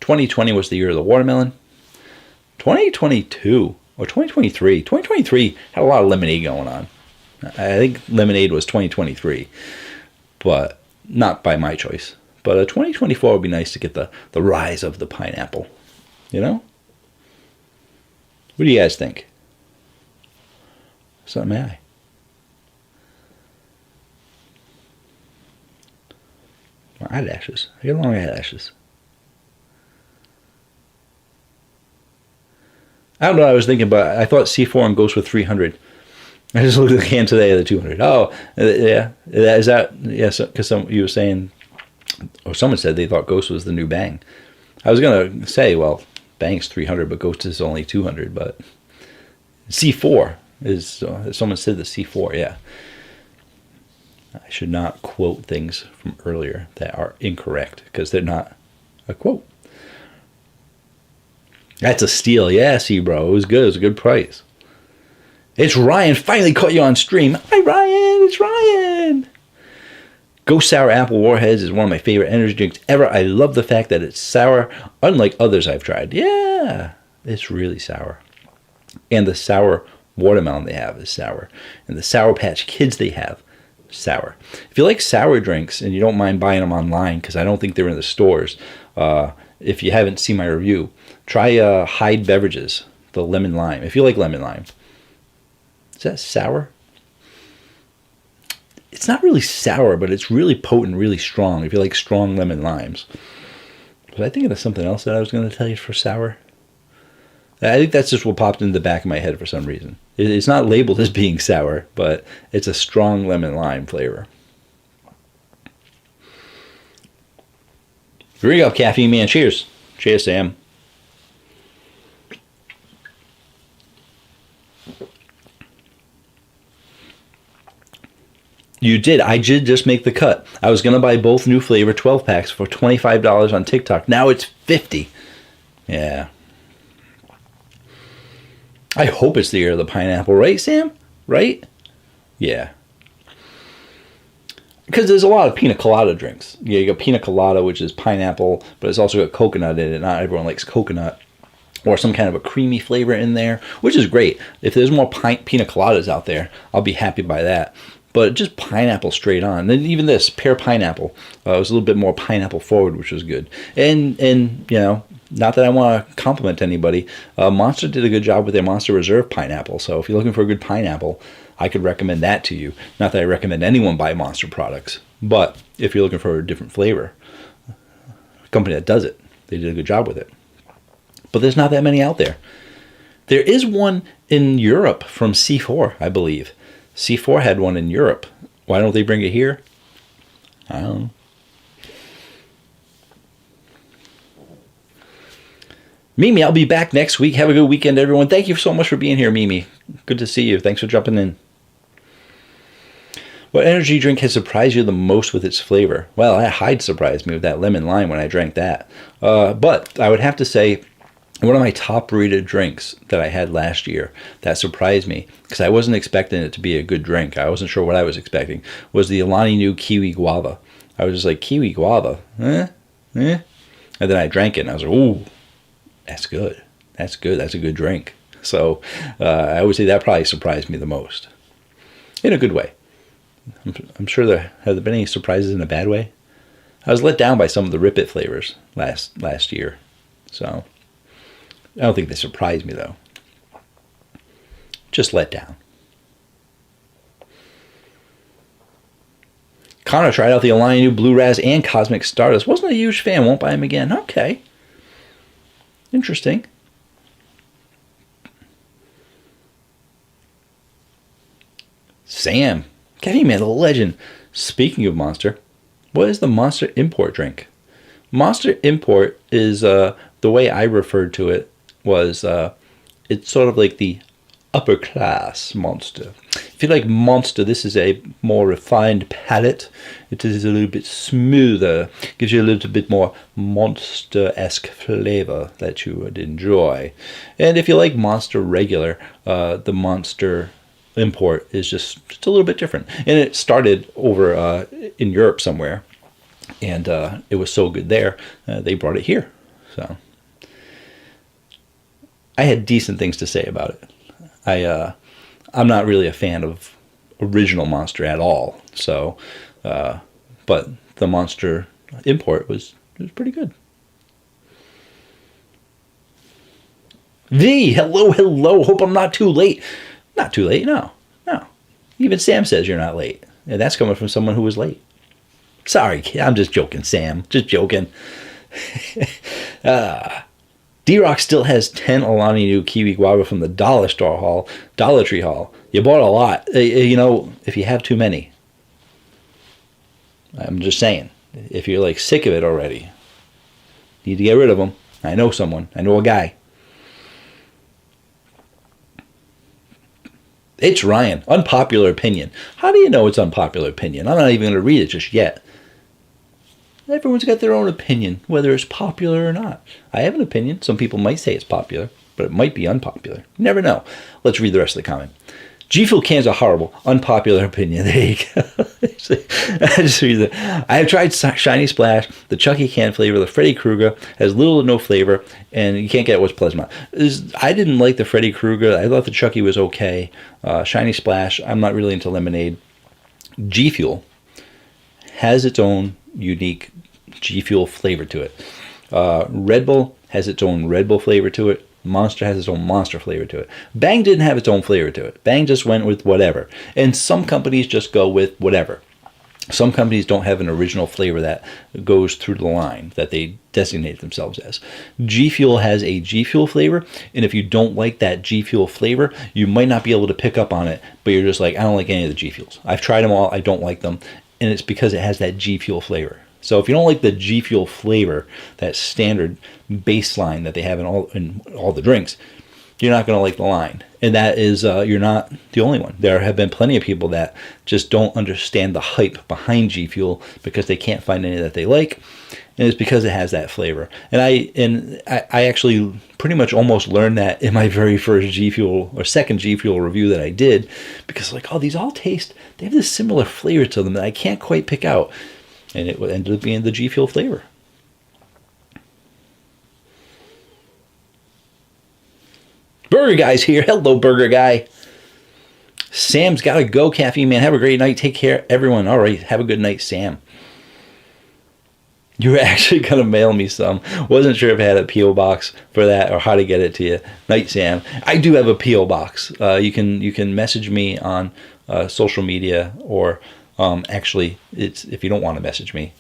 2020 was the year of the watermelon. 2022 or 2023 had a lot of lemonade going on. I think lemonade was 2023, but not by my choice. But 2024 would be nice to get the rise of the pineapple, you know? What do you guys think? So may I. My eyelashes. I got long eyelashes. I don't know what I was thinking, but I thought C4 and Ghost were 300. I just looked at the can today of the 200. Oh, yeah. Is that, yes, because you were saying, or someone said they thought Ghost was the new Bang. I was going to say, well, Bang's 300, but Ghost is only 200, but C4 is, someone said the C4, yeah. I should not quote things from earlier that are incorrect, because they're not a quote. That's a steal. Yeah, see, bro. It was good. It was a good price. It's Ryan. Finally caught you on stream. Hi, Ryan. It's Ryan. Ghost Sour Apple Warheads is one of my favorite energy drinks ever. I love the fact that it's sour, unlike others I've tried. Yeah, it's really sour. And the sour watermelon they have is sour. And the Sour Patch Kids they have, sour. If you like sour drinks and you don't mind buying them online, because I don't think they're in the stores, if you haven't seen my review, try Hyde Beverages, the lemon lime. If you like lemon lime. Is that sour? It's not really sour, but it's really potent, really strong, if you like strong lemon limes. Was I thinking of something else that I was going to tell you for sour? I think that's just what popped into the back of my head for some reason. It's not labeled as being sour, but it's a strong lemon lime flavor. Here we go, Caffeine Man. Cheers. Cheers, Sam. You did. I did just make the cut. I was going to buy both new flavor 12 packs for $25 on TikTok. Now it's $50. Yeah. I hope it's the year of the pineapple, right, Sam? Right? Yeah. Because there's a lot of pina colada drinks. Yeah, you got pina colada, which is pineapple, but it's also got coconut in it. Not everyone likes coconut. Or some kind of a creamy flavor in there, which is great. If there's more pina coladas out there, I'll be happy by that. But just pineapple straight on. And even this, pear pineapple, was a little bit more pineapple forward, which was good. And you know, not that I want to compliment anybody, Monster did a good job with their Monster Reserve pineapple. So if you're looking for a good pineapple, I could recommend that to you. Not that I recommend anyone buy Monster products, but if you're looking for a different flavor, a company that does it, they did a good job with it. But there's not that many out there. There is one in Europe from C4, I believe. C4 had one in Europe. Why don't they bring it here? I don't know. Mimi, I'll be back next week. Have a good weekend, everyone. Thank you so much for being here, Mimi. Good to see you. Thanks for jumping in. What energy drink has surprised you the most with its flavor? Well, Hyde surprised me with that lemon lime when I drank that. But I would have to say one of my top rated drinks that I had last year that surprised me, because I wasn't expecting it to be a good drink. I wasn't sure what I was expecting, was the Alani Nu Kiwi Guava. I was just like, Kiwi Guava? And then I drank it and I was like, ooh, that's good. That's good. That's a good drink. So I would say that probably surprised me the most. In a good way. I'm sure have there been any surprises in a bad way? I was let down by some of the Rip It flavors last year. So I don't think they surprised me, though. Just let down. Connor tried out the Alani Nu Blue Raz and Cosmic Stardust. Wasn't a huge fan. Won't buy him again. Okay. Interesting. Sam. CaffeineMan, the legend. Speaking of Monster, what is the Monster Import drink? Monster Import is, the way I referred to it was, it's sort of like the upper class Monster. If you like Monster, this is a more refined palate. It is a little bit smoother, gives you a little bit more Monster-esque flavor that you would enjoy. And if you like Monster regular, the Monster import is just a little bit different. And it started over in Europe somewhere, and it was so good there, they brought it here. So I had decent things to say about it. I'm not really a fan of original Monster at all. So, but the Monster import was pretty good. V, hello, hello. Hope I'm not too late. Not too late. No. Even Sam says you're not late, and that's coming from someone who was late. Sorry, I'm just joking, Sam. Just joking. D-Rock still has 10 Alani Nu Kiwi Guava from the Dollar Tree haul. You bought a lot. You know, if you have too many. I'm just saying. If you're like sick of it already, you need to get rid of them. I know someone. I know a guy. It's Ryan. Unpopular opinion. How do you know it's unpopular opinion? I'm not even going to read it just yet. Everyone's got their own opinion, whether it's popular or not. I have an opinion. Some people might say it's popular, but it might be unpopular. You never know. Let's read the rest of the comment. G Fuel cans are horrible. Unpopular opinion. There you go. I just read that. I have tried Shiny Splash, the Chucky can flavor, the Freddy Krueger has little to no flavor, and you can't get what's Plasma. I didn't like the Freddy Krueger. I thought the Chucky was okay. Shiny Splash, I'm not really into lemonade. G Fuel has its own unique G Fuel flavor to it. Red Bull has its own Red Bull flavor to it. Monster has its own Monster flavor to it. Bang didn't have its own flavor to it. Bang just went with whatever. And some companies just go with whatever. Some companies don't have an original flavor that goes through the line that they designate themselves as. G Fuel has a G Fuel flavor, and if you don't like that G Fuel flavor, you might not be able to pick up on it, but you're just like, I don't like any of the G Fuels. I've tried them all. I don't like them, and it's because it has that G Fuel flavor. So if you don't like the G Fuel flavor, that standard baseline that they have in all the drinks, you're not going to like the line. And that is, you're not the only one. There have been plenty of people that just don't understand the hype behind G Fuel because they can't find any that they like. And it's because it has that flavor. And I actually pretty much almost learned that in my very first G Fuel or second G Fuel review that I did, because like, oh, these all taste, they have this similar flavor to them that I can't quite pick out. And it ended up being the G Fuel flavor. Burger Guy's here. Hello, Burger Guy. Sam's got to go, Caffeine Man. Have a great night. Take care, everyone. All right. Have a good night, Sam. You were actually going to mail me some. Wasn't sure if I had a P.O. box for that or how to get it to you. Night, Sam. I do have a P.O. box. You can message me on social media, or actually, it's if you don't want to message me,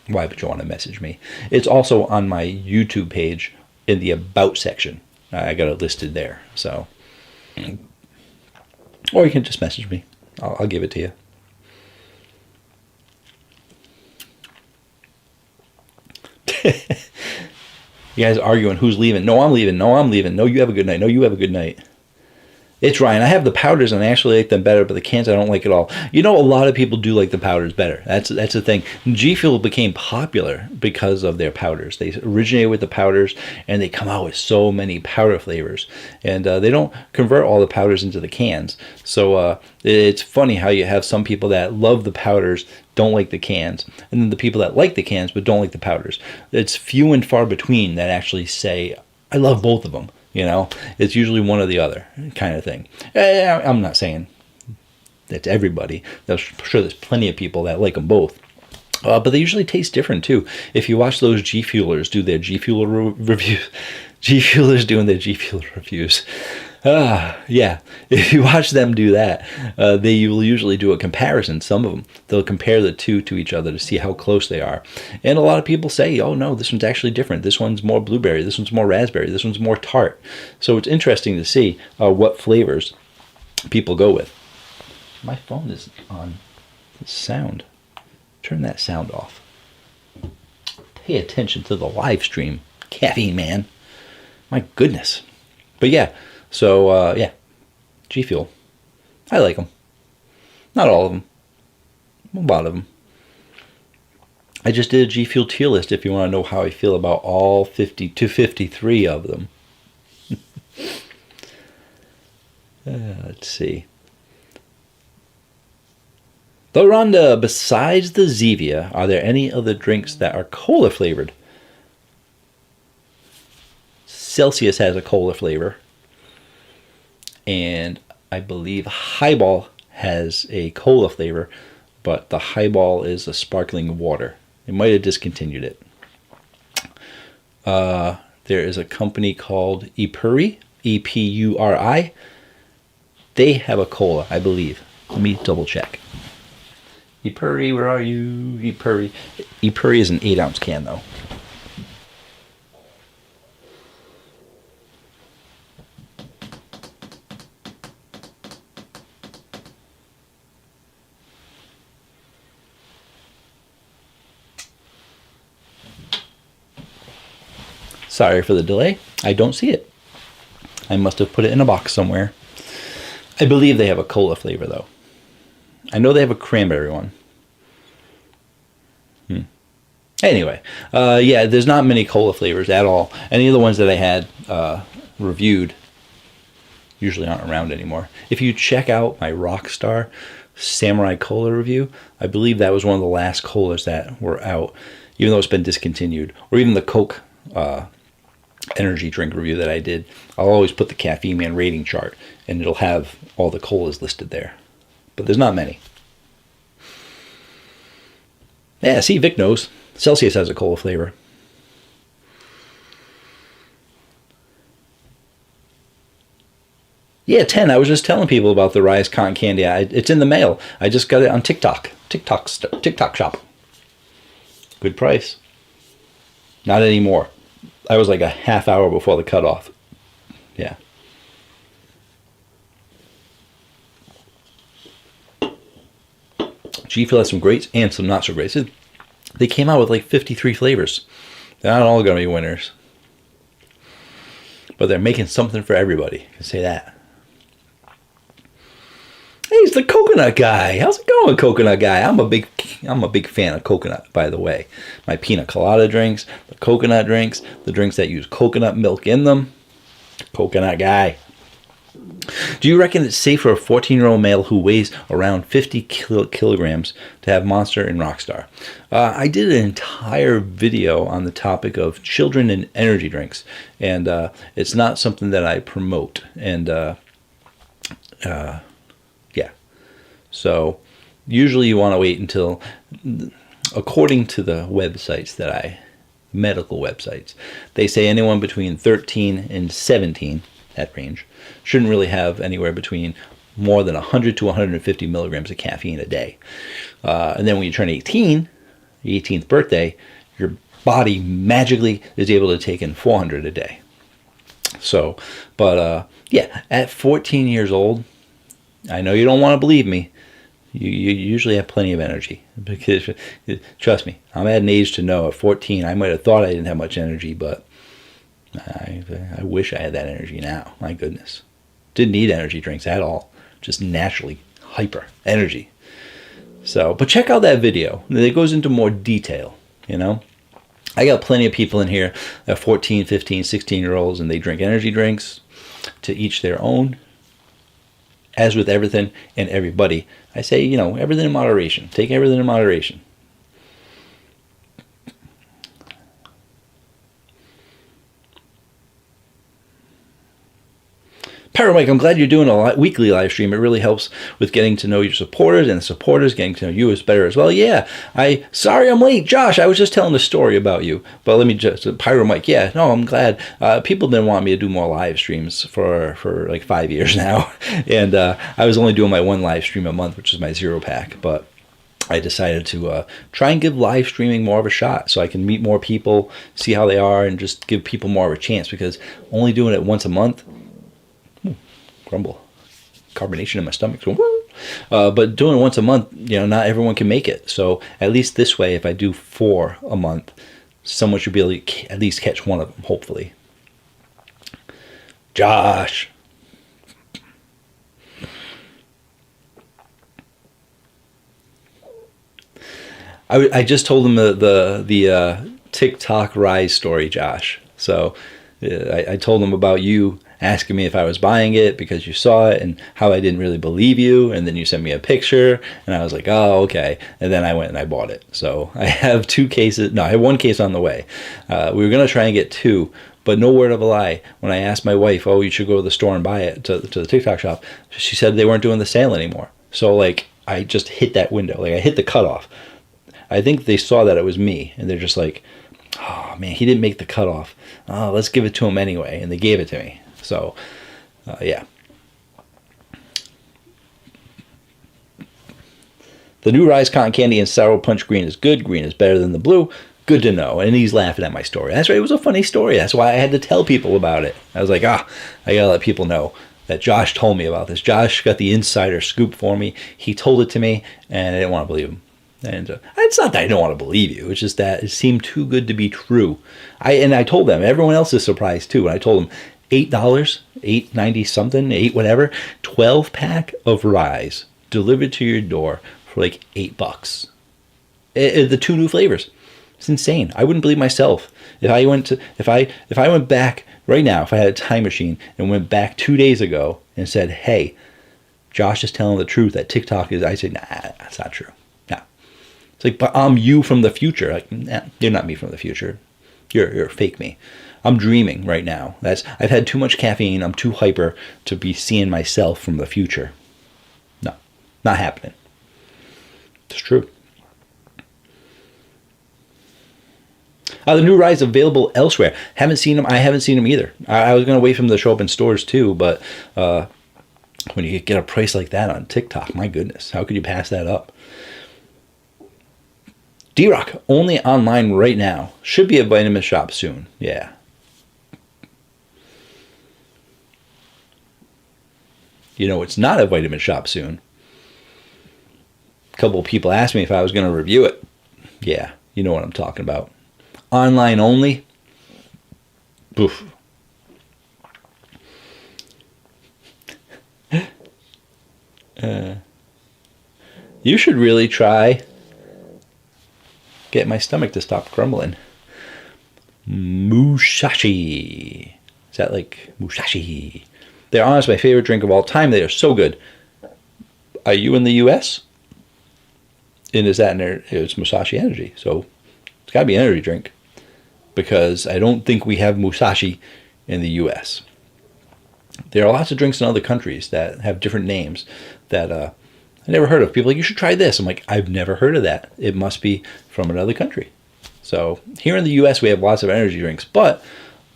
why would you want to message me? It's also on my YouTube page in the About section. I got it listed there. So, or you can just message me. I'll give it to you. You guys arguing who's leaving? No, I'm leaving. No, I'm leaving. No, you have a good night. No, you have a good night. It's Ryan. I have the powders and I actually like them better, but the cans I don't like at all. You know, a lot of people do like the powders better. That's the thing. G Fuel became popular because of their powders. They originated with the powders, and they come out with so many powder flavors. And they don't convert all the powders into the cans. So it's funny how you have some people that love the powders, don't like the cans, and then the people that like the cans but don't like the powders. It's few and far between that actually say, I love both of them. You know, it's usually one or the other kind of thing. I'm not saying that's everybody. I'm sure there's plenty of people that like them both. But they usually taste different, too. If you watch those G Fuelers do their G Fueler reviews, G Fuelers doing their G Fueler reviews. Yeah, if you watch them do that, they will usually do a comparison. Some of them, they'll compare the two to each other to see how close they are. And a lot of people say, oh no, this one's actually different. This one's more blueberry. This one's more raspberry. This one's more tart. So it's interesting to see what flavors people go with. My phone is on sound. Turn that sound off. Pay attention to the live stream, Caffeine Man. My goodness. But yeah. So, yeah, G Fuel. I like them. Not all of them. A lot of them. I just did a G Fuel tier list if you want to know how I feel about all 53 of them. Let's see. The Rhonda, besides the Zevia, are there any other drinks that are cola flavored? Celsius has a cola flavor. And I believe Highball has a cola flavor, but the Highball is a sparkling water. They might have discontinued it. There is a company called Epuri, E-P-U-R-I. They have a cola, I believe. Let me double check. Epuri, where are you? Epuri. Epuri is an 8-ounce can, though. Sorry for the delay. I don't see it. I must have put it in a box somewhere. I believe they have a cola flavor, though. I know they have a cranberry one. Anyway, yeah, there's not many cola flavors at all. Any of the ones that I had reviewed usually aren't around anymore. If you check out my Rockstar Samurai Cola review, I believe that was one of the last colas that were out, even though it's been discontinued. Or even the Coke energy drink review that I did. I'll always put the CaffeineMan rating chart, and it'll have all the colas listed there. But there's not many. Yeah, see, Vic knows. Celsius has a cola flavor. Yeah, 10. I was just telling people about the Rise cotton candy. It's in the mail. I just got it on TikTok. TikTok shop. Good price. Not anymore. I was like a half hour before the cutoff. Yeah. G Fuel has some greats and some not so greats. They came out with like 53 flavors. They're not all going to be winners. But they're making something for everybody. I can say that. Hey, he's the coconut guy. How's it going, coconut guy? I'm a big fan of coconut, by the way. My pina colada drinks, the coconut drinks, the drinks that use coconut milk in them. Coconut guy. Do you reckon it's safe for a 14-year-old male who weighs around 50 kilograms to have Monster and Rockstar? I did an entire video on the topic of children and energy drinks, and it's not something that I promote. And yeah, so usually you want to wait until, according to the websites medical websites, they say anyone between 13 and 17, that range, shouldn't really have anywhere between more than 100 to 150 milligrams of caffeine a day. And then when you turn 18, your 18th birthday, your body magically is able to take in 400 a day. So, but yeah, at 14 years old, I know you don't want to believe me, you usually have plenty of energy. Because, trust me, I'm at an age to know at 14, I might have thought I didn't have much energy, but I wish I had that energy now. My goodness. Didn't need energy drinks at all. Just naturally hyper energy. So, but check out that video. It goes into more detail, you know. I got plenty of people in here that are 14, 15, 16-year-olds, and they drink energy drinks. To each their own. As with everything and everybody, I say, you know, everything in moderation. Take everything in moderation. Paramike, I'm glad you're doing a weekly live stream. It really helps with getting to know your supporters, and the supporters getting to know you as better as well. Yeah, sorry I'm late. Josh, I was just telling a story about you. But let me just, Pyromike, yeah, no, I'm glad. People have been wanting me to do more live streams for like 5 years now. And I was only doing my one live stream a month, which is my 0-pack. But I decided to try and give live streaming more of a shot so I can meet more people, see how they are, and just give people more of a chance, because only doing it once a month, grumble, carbonation in my stomach. But doing it once a month, you know, not everyone can make it. So at least this way, if I do 4 a month, someone should be able to at least catch one of them, hopefully. Josh. I just told him the TikTok rise story, Josh. So I told him about you asking me if I was buying it because you saw it and how I didn't really believe you. And then you sent me a picture and I was like, oh, okay. And then I went and I bought it. So I have 2 cases. No, I have 1 case on the way. We were going to try and get 2, but no word of a lie. When I asked my wife, oh, you should go to the store and buy it to the TikTok shop, she said they weren't doing the sale anymore. So like I just hit that window. Like I hit the cutoff. I think they saw that it was me and they're just like, oh man, he didn't make the cutoff. Oh, let's give it to him anyway. And they gave it to me. So, yeah. The new Rise Cotton Candy in Sour Punch Green is good. Green is better than the blue. Good to know. And he's laughing at my story. That's right. It was a funny story. That's why I had to tell people about it. I was like, I gotta let people know that Josh told me about this. Josh got the insider scoop for me. He told it to me, and I didn't want to believe him. And it's not that I don't want to believe you. It's just that it seemed too good to be true. I told them. Everyone else is surprised too. And I told them, $8, $8.90 something, 8 whatever, 12-pack of Rise delivered to your door for like $8. The 2 new flavors. It's insane. I wouldn't believe myself if I went back right now, if I had a time machine and went back 2 days ago and said, hey, Josh is telling the truth that TikTok is. I said, nah, that's not true. Nah. It's like, but I'm you from the future. Like, nah, you're not me from the future. You're fake me. I'm dreaming right now. I've had too much caffeine. I'm too hyper to be seeing myself from the future. No, not happening. It's true. The new Rise available elsewhere. Haven't seen them. I haven't seen them either. I was going to wait for them to show up in stores too, but when you get a price like that on TikTok, my goodness, how could you pass that up? D-Rock, only online right now. Should be a vitamin shop soon. Yeah. You know, it's not a vitamin shop soon. A couple of people asked me if I was going to review it. Yeah, you know what I'm talking about. Online only. Oof. You should really try get my stomach to stop grumbling. Musashi. Is that like Musashi? They're honestly my favorite drink of all time. They are so good. Are you in the U.S.? And is that in there? It's Musashi Energy. So it's got to be an energy drink. Because I don't think we have Musashi in the U.S. There are lots of drinks in other countries that have different names that I never heard of. People are like, you should try this. I'm like, I've never heard of that. It must be from another country. So here in the U.S. we have lots of energy drinks, but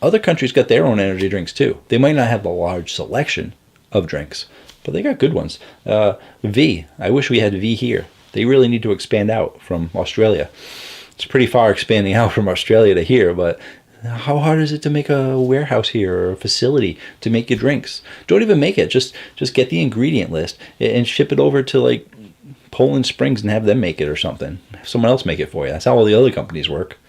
other countries got their own energy drinks too. They might not have the large selection of drinks, but they got good ones. V. I wish we had V here. They really need to expand out from Australia. It's pretty far expanding out from Australia to here, but how hard is it to make a warehouse here or a facility to make your drinks? Don't even make it. Just get the ingredient list and ship it over to like Poland Springs and have them make it or something. Have someone else make it for you. That's how all the other companies work.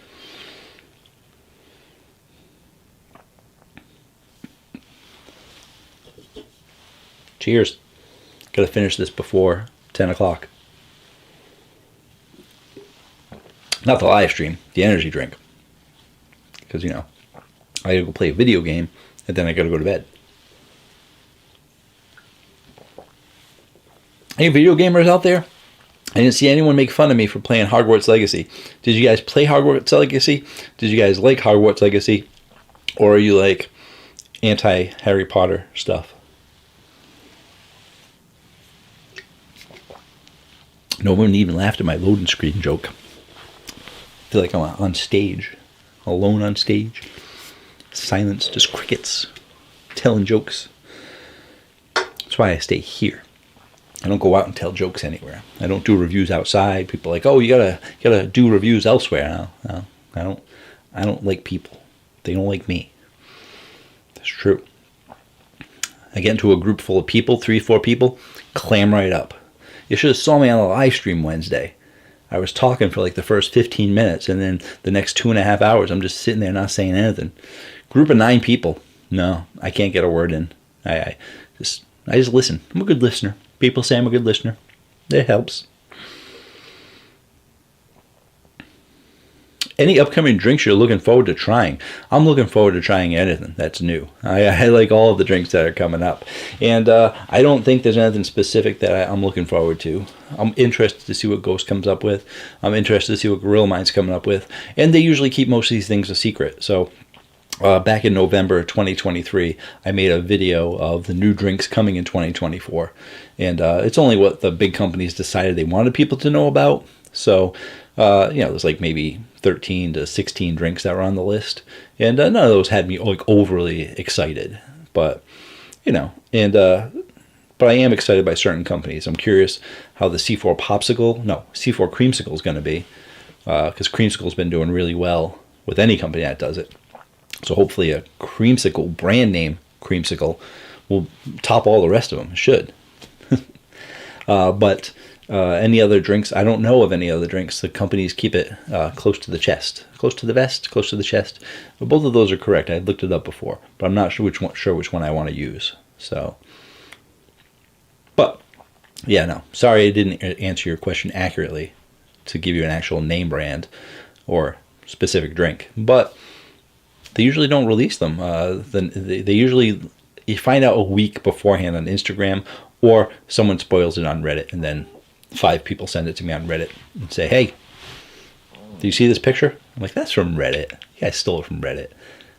Cheers. Got to finish this before 10 o'clock. Not the live stream, the energy drink. Because, you know, I gotta go play a video game and then I gotta go to bed. Any video gamers out there? I didn't see anyone make fun of me for playing Hogwarts Legacy. Did you guys play Hogwarts Legacy? Did you guys like Hogwarts Legacy? Or are you like anti-Harry Potter stuff? No one even laughed at my loading screen joke. I feel like I'm on stage, alone on stage. Silence, just crickets, telling jokes. That's why I stay here. I don't go out and tell jokes anywhere. I don't do reviews outside. People are like, oh, you gotta do reviews elsewhere. No, I don't like people. They don't like me. That's true. I get into a group full of people, 3-4 people, clam right up. You should have saw me on the live stream Wednesday. I was talking for like the first 15 minutes, and then the next 2.5 hours, I'm just sitting there not saying anything. Group of 9 people. No, I can't get a word in. I just listen. I'm a good listener. People say I'm a good listener. It helps. Any upcoming drinks you're looking forward to trying? I'm looking forward to trying anything that's new. I like all of the drinks that are coming up. And I don't think there's anything specific that I'm looking forward to. I'm interested to see what Ghost comes up with. I'm interested to see what Gorilla Mind's coming up with. And they usually keep most of these things a secret. So back in November 2023, I made a video of the new drinks coming in 2024. And it's only what the big companies decided they wanted people to know about. So, there's like maybe 13 to 16 drinks that were on the list. And none of those had me like overly excited. But, but I am excited by certain companies. I'm curious how the C4 Creamsicle is going to be. Because Creamsicle's been doing really well with any company that does it. So hopefully a Creamsicle, brand name Creamsicle, will top all the rest of them. It should. But any other drinks, I don't know of any other drinks. The companies keep it close to the chest. Close to the vest, close to the chest. But both of those are correct. I looked it up before. But I'm not sure which one I want to use. So, but, yeah, no. Sorry I didn't answer your question accurately to give you an actual name brand or specific drink. But they usually don't release them. They usually, you find out a week beforehand on Instagram, or someone spoils it on Reddit, and then 5 people send it to me on Reddit and say, "Hey, do you see this picture?" I'm like, "That's from Reddit. Yeah, I stole it from Reddit.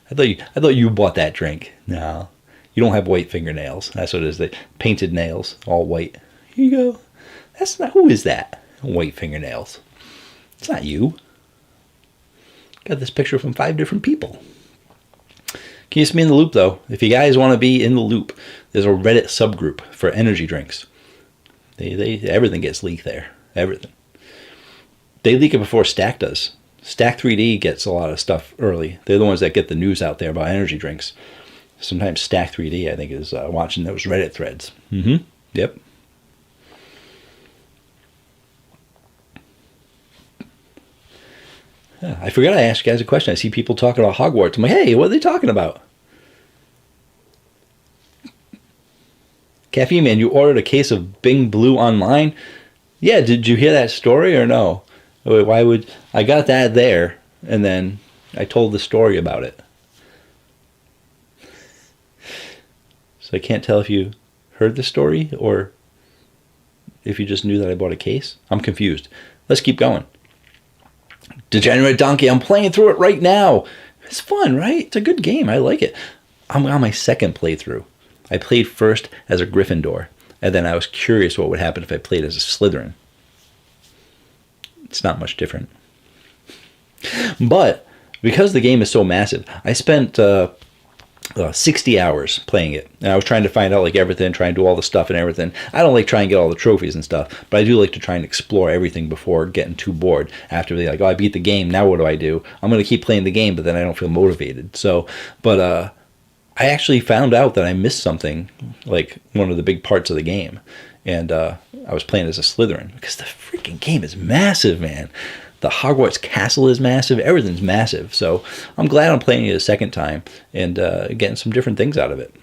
I thought you bought that drink." No, you don't have white fingernails. That's what it is. They painted nails, all white. Here you go. That's not. Who is that? White fingernails. It's not you. Got this picture from 5 different people. Keeps me in the loop, though. If you guys want to be in the loop, there's a Reddit subgroup for energy drinks. Everything gets leaked there. Everything. They leak it before Stack does. Stack 3D gets a lot of stuff early. They're the ones that get the news out there about energy drinks. Sometimes Stack 3D, I think, is watching those Reddit threads. Yep. I forgot I asked you guys a question. I see people talking about Hogwarts. I'm like, hey, what are they talking about? CaffeineMan, you ordered a case of Bing Blue online? Yeah, did you hear that story or no? Why would... I got that there, and then I told the story about it. So I can't tell if you heard the story or if you just knew that I bought a case. I'm confused. Let's keep going. Degenerate Donkey, I'm playing through it right now. It's fun, right? It's a good game. I like it. I'm on my second playthrough. I played first as a Gryffindor, and then I was curious what would happen if I played as a Slytherin. It's not much different. But because the game is so massive, I spent 60 hours playing it. And I was trying to find out like everything, trying to do all the stuff and everything. I don't like trying to get all the trophies and stuff, but I do like to try and explore everything before getting too bored. After they're like, oh, I beat the game, now what do I do? I'm going to keep playing the game, but then I don't feel motivated. So, but I actually found out that I missed something, like one of the big parts of the game. And I was playing as a Slytherin, because the freaking game is massive, man. The Hogwarts castle is massive. Everything's massive. So I'm glad I'm playing it a second time and getting some different things out of it.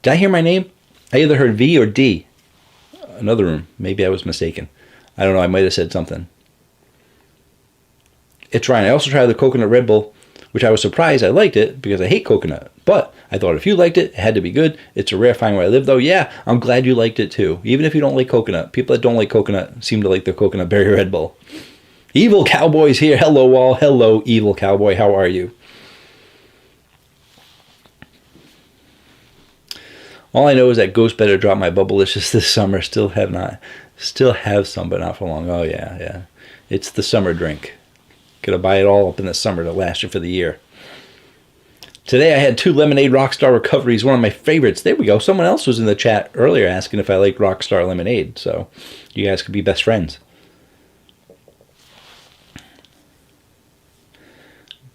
Did I hear my name? I either heard V or D. Another room. Maybe I was mistaken. I don't know. I might have said something. It's Ryan. I also tried the coconut Red Bull, which I was surprised I liked it because I hate coconut. But I thought if you liked it, it had to be good. It's a rare find where I live, though. Yeah, I'm glad you liked it, too. Even if you don't like coconut. People that don't like coconut seem to like the coconut berry Red Bull. Evil Cowboy's here. Hello, all. Hello, Evil Cowboy. How are you? All I know is that Ghost better drop my Bubblicious this summer. Still have some, but not for long. Oh, yeah. It's the summer drink. Gonna buy it all up in the summer to last you for the year. Today I had 2 Lemonade Rockstar Recoveries, one of my favorites. There we go. Someone else was in the chat earlier asking if I like Rockstar Lemonade, so you guys could be best friends.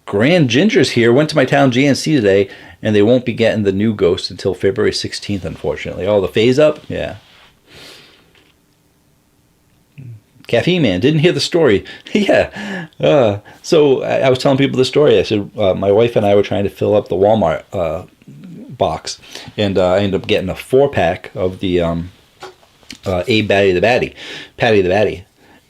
Grand Ginger's here. Went to my town GNC today, and they won't be getting the new Ghost until February 16th, unfortunately. Oh, the phase up? Yeah. Caffeine Man, didn't hear the story. Yeah. So I was telling people the story. I said my wife and I were trying to fill up the Walmart box, and I ended up getting a 4-pack of the A Batty the Batty.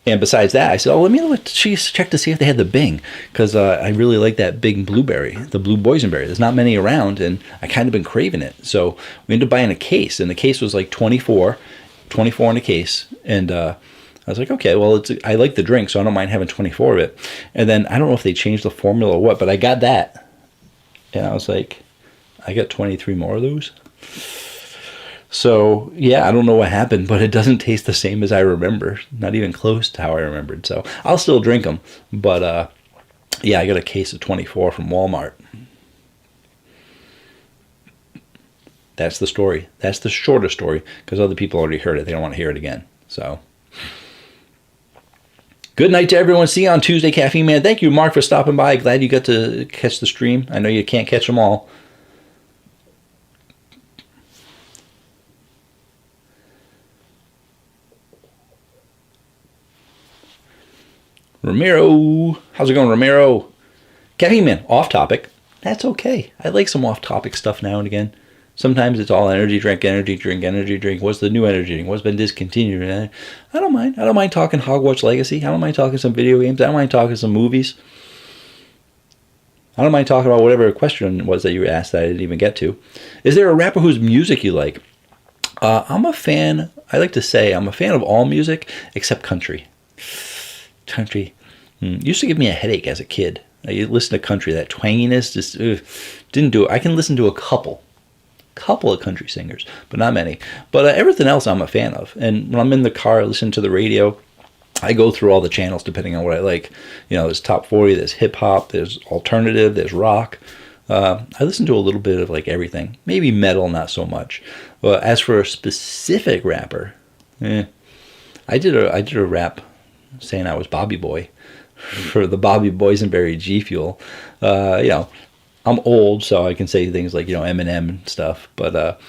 And besides that, I said, let me check to see if they had the Bing, because I really like that big blueberry, the blue boysenberry. There's not many around, and I kind of been craving it. So we ended up buying a case, and the case was like 24 in a case. And I was like, okay, well, I like the drink, so I don't mind having 24 of it. And then I don't know if they changed the formula or what, but I got that. And I was like, I got 23 more of those? So, yeah, I don't know what happened, but it doesn't taste the same as I remember. Not even close to how I remembered. So, I'll still drink them. But, yeah, I got a case of 24 from Walmart. That's the story. That's the shorter story, because other people already heard it. They don't want to hear it again. So, good night to everyone. See you on Tuesday, Caffeine Man. Thank you, Mark, for stopping by. Glad you got to catch the stream. I know you can't catch them all. Ramiro, how's it going, Ramiro? Caffeine Man, off topic. That's okay. I like some off topic stuff now and again. Sometimes it's all energy drink. What's the new energy drink? What's been discontinued? I don't mind. I don't mind talking Hogwarts Legacy. I don't mind talking some video games. I don't mind talking some movies. I don't mind talking about whatever question was that you asked that I didn't even get to. Is there a rapper whose music you like? I'm a fan. I like to say I'm a fan of all music except country. Country used to give me a headache as a kid. I listen to country, that twanginess just didn't do it. I can listen to a couple of country singers, but not many. But everything else I'm a fan of. And when I'm in the car, I listen to the radio. I go through all the channels depending on what I like. You know, there's top 40, there's hip hop, there's alternative, there's rock. I listen to a little bit of like everything. Maybe metal, not so much. But as for a specific rapper, I did a rap saying I was Bobby Boy for the Bobby Boysenberry G Fuel. You know, I'm old, so I can say things like, you know, Eminem and stuff. But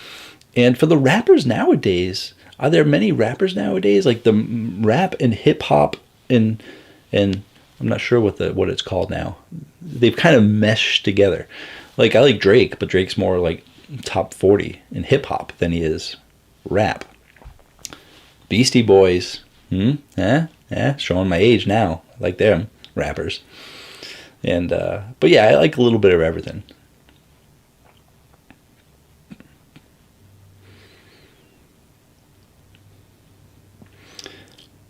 and for the rappers nowadays, are there many rappers nowadays? Like the rap and hip hop and I'm not sure what it's called now. They've kind of meshed together. Like I like Drake, but Drake's more like top 40 in hip hop than he is rap. Beastie Boys, yeah, showing my age now. I like them rappers. And but yeah, I like a little bit of everything.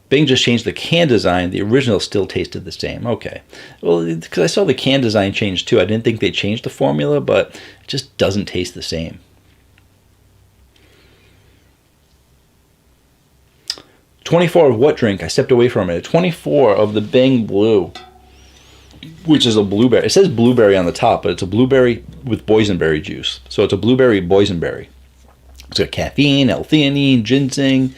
Bing just changed the can design. The original still tasted the same. Okay. Well, because I saw the can design change too. I didn't think they changed the formula, but it just doesn't taste the same. 24 of what drink? I stepped away from it. 24 of the Bing Blue, which is a blueberry. It says blueberry on the top, but it's a blueberry with boysenberry juice. So it's a blueberry boysenberry. It's got caffeine, L-theanine, ginseng.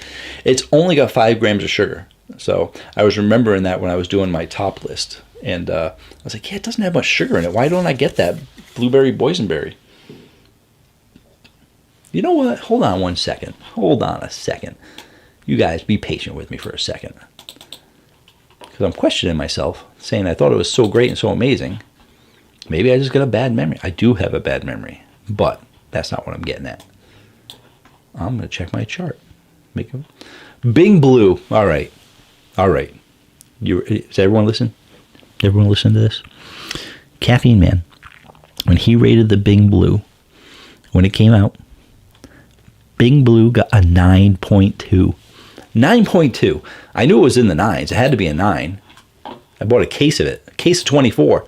It's only got 5 grams of sugar. So I was remembering that when I was doing my top list. And I was like, yeah, it doesn't have much sugar in it. Why don't I get that blueberry boysenberry? You know what? Hold on one second. Hold on a second. You guys, be patient with me for a second. Because I'm questioning myself, saying I thought it was so great and so amazing. Maybe I just got a bad memory. I do have a bad memory, but that's not what I'm getting at. I'm going to check my chart. Bing Blue. All right. Does everyone listen? Everyone listen to this? Caffeine Man, when he rated the Bing Blue, when it came out, Bing Blue got a 9.2. 9.2. I knew it was in the 9s. It had to be a 9. I bought a case of it. A case of 24.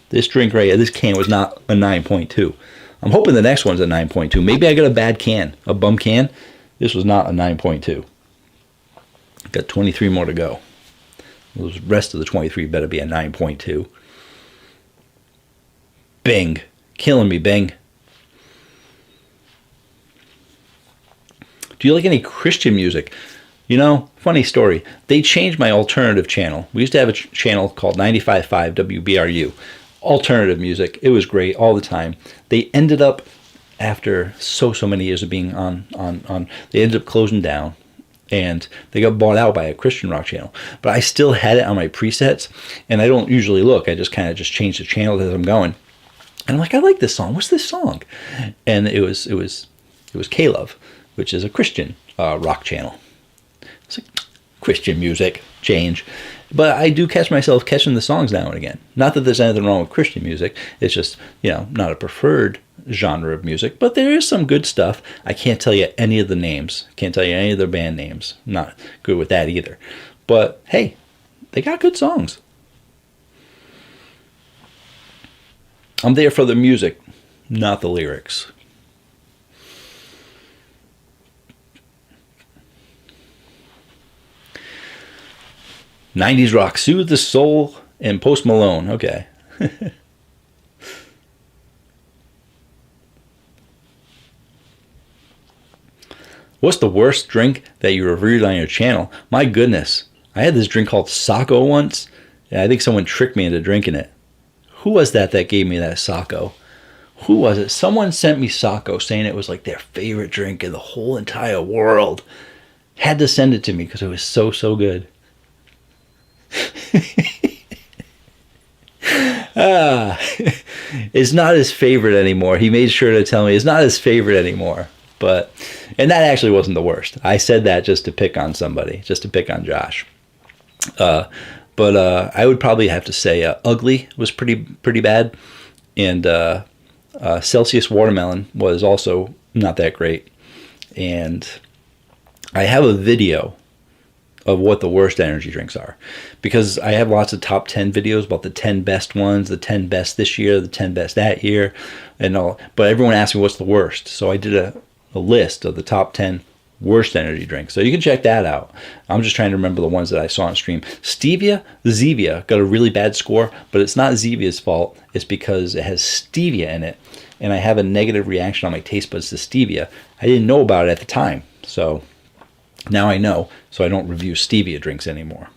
This drink right here, this can was not a 9.2. I'm hoping the next one's a 9.2. Maybe I got a bad can, a bum can. This was not a 9.2. Got 23 more to go. The rest of the 23 better be a 9.2. Bing. Killing me, Bing. Do you like any Christian music? You know, funny story. They changed my alternative channel. We used to have a channel called 95.5 WBRU. Alternative music. It was great all the time. They ended up, after so many years of being on, they ended up closing down. and they got bought out by a Christian rock channel. But I still had it on my presets, and I don't usually look. I just kind of just change the channel as I'm going. And I'm like, I like this song. What's this song? And it was K-Love, which is a Christian rock channel. It's like Christian music, change. But I do catch myself catching the songs now and again. Not that there's anything wrong with Christian music. It's just, not a preferred genre of music. But there is some good stuff. I can't tell you any of the names. Can't tell you any of their band names. I'm not good with that either. But hey, they got good songs. I'm there for the music, not the lyrics. '90s rock, Soothe the Soul, and Post Malone. Okay. What's the worst drink that you reviewed on your channel? My goodness. I had this drink called Sacco once, and I think someone tricked me into drinking it. Who was that gave me that Sacco? Who was it? Someone sent me Sacco saying it was like their favorite drink in the whole entire world. Had to send it to me because it was so, so good. It's not his favorite anymore. He made sure to tell me it's not his favorite anymore. And that actually wasn't the worst. I said that just to pick on somebody, just to pick on Josh. But I would probably have to say Ugly was pretty bad, and Celsius Watermelon was also not that great. And I have a video of what the worst energy drinks are, because I have lots of top 10 videos about the 10 best ones, the 10 best this year, the 10 best that year, and all. But everyone asked me what's the worst, so I did a list of the top 10 worst energy drinks. So you can check that out. I'm just trying to remember the ones that I saw on stream. Stevia, Zevia got a really bad score, but it's not Zevia's fault. It's because it has stevia in it, and I have a negative reaction on my taste buds to stevia. I didn't know about it at the time, so now I know, so I don't review stevia drinks anymore.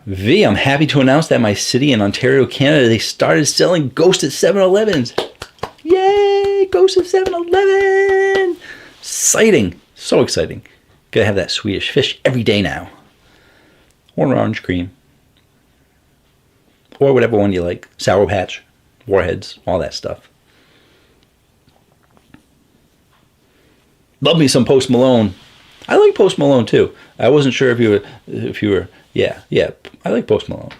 V, I'm happy to announce that my city in Ontario, Canada, they started selling Ghost at 7-Elevens. Yay! Ghost at 7-Eleven! Exciting. So exciting. Gotta have that Swedish fish every day now. Or orange cream. Or whatever one you like. Sour Patch, Warheads, all that stuff. Love me some Post Malone. I like Post Malone too. I wasn't sure if you were. Yeah. I like Post Malone.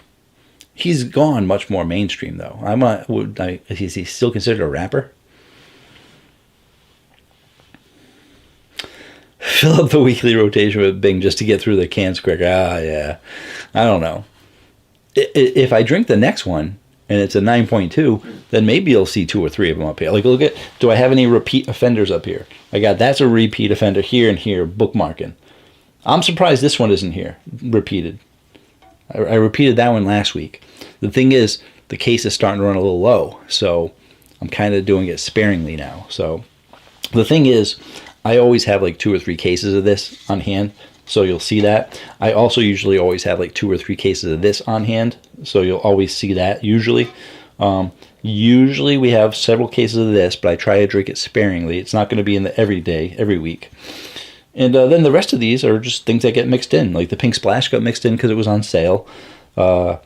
He's gone much more mainstream though. Is he still considered a rapper? Fill up the weekly rotation with Bing just to get through the cans quicker. Yeah. I don't know. If I drink the next one and it's a 9.2, then maybe you'll see 2 or 3 of them up here. Like, look at, do I have any repeat offenders up here? That's a repeat offender here and here, bookmarking. I'm surprised this one isn't here, repeated. I repeated that one last week. The thing is, the case is starting to run a little low, so I'm kind of doing it sparingly now. So the thing is, I always have like 2 or 3 cases of this on hand, so you'll see that. I also usually always have like 2 or 3 cases of this on hand, so you'll always see that usually. Usually we have several cases of this, but I try to drink it sparingly. It's not going to be in the every day, every week. And then the rest of these are just things that get mixed in. Like the Pink Splash got mixed in because it was on sale. Or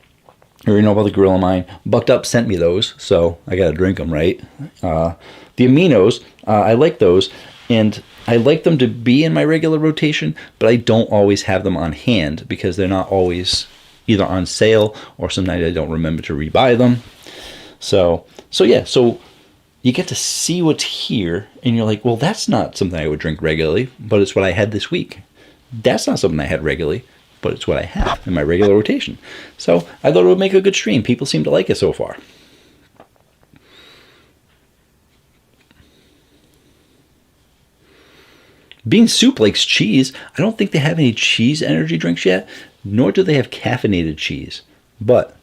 about the Gorilla Mine. Bucked Up sent me those, so I got to drink them, right? The Aminos, I like those. And I like them to be in my regular rotation, but I don't always have them on hand because they're not always either on sale or sometimes I don't remember to rebuy them. So you get to see what's here, and you're like, well, that's not something I would drink regularly, but it's what I had this week. That's not something I had regularly, but it's what I have in my regular rotation. So I thought it would make a good stream. People seem to like it so far. Bean Soup likes cheese. I don't think they have any cheese energy drinks yet, nor do they have caffeinated cheese. But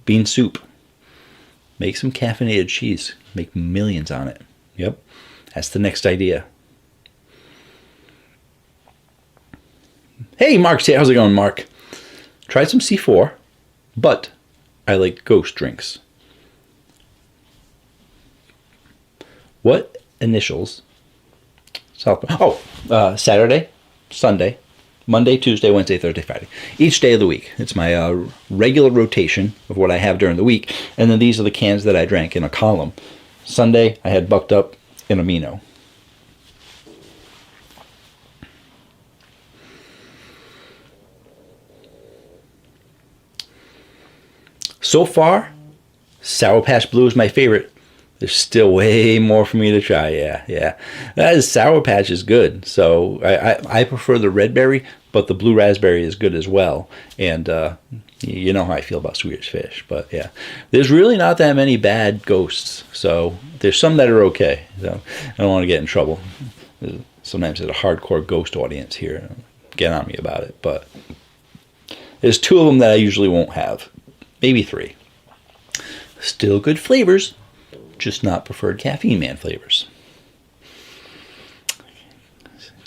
Bean Soup, make some caffeinated cheese. Make millions on it. Yep, that's the next idea. Hey, Mark. How's it going, Mark? Tried some C4, but I like Ghost drinks. What initials Saturday, Sunday, Monday, Tuesday, Wednesday, Thursday, Friday. Each day of the week. It's my regular rotation of what I have during the week. And then these are the cans that I drank in a column. Sunday, I had Bucked Up and Amino. So far, Sour Patch Blue is my favorite. There's still way more for me to try. Yeah. That is, Sour Patch is good. So I prefer the red berry, but the blue raspberry is good as well. And you know how I feel about Swedish Fish. But yeah, there's really not that many bad ghosts. So there's some that are okay. So I don't want to get in trouble. Sometimes there's a hardcore ghost audience here. Get on me about it. But there's 2 of them that I usually won't have. Maybe 3. Still good flavors. Just not preferred CaffeineMan flavors.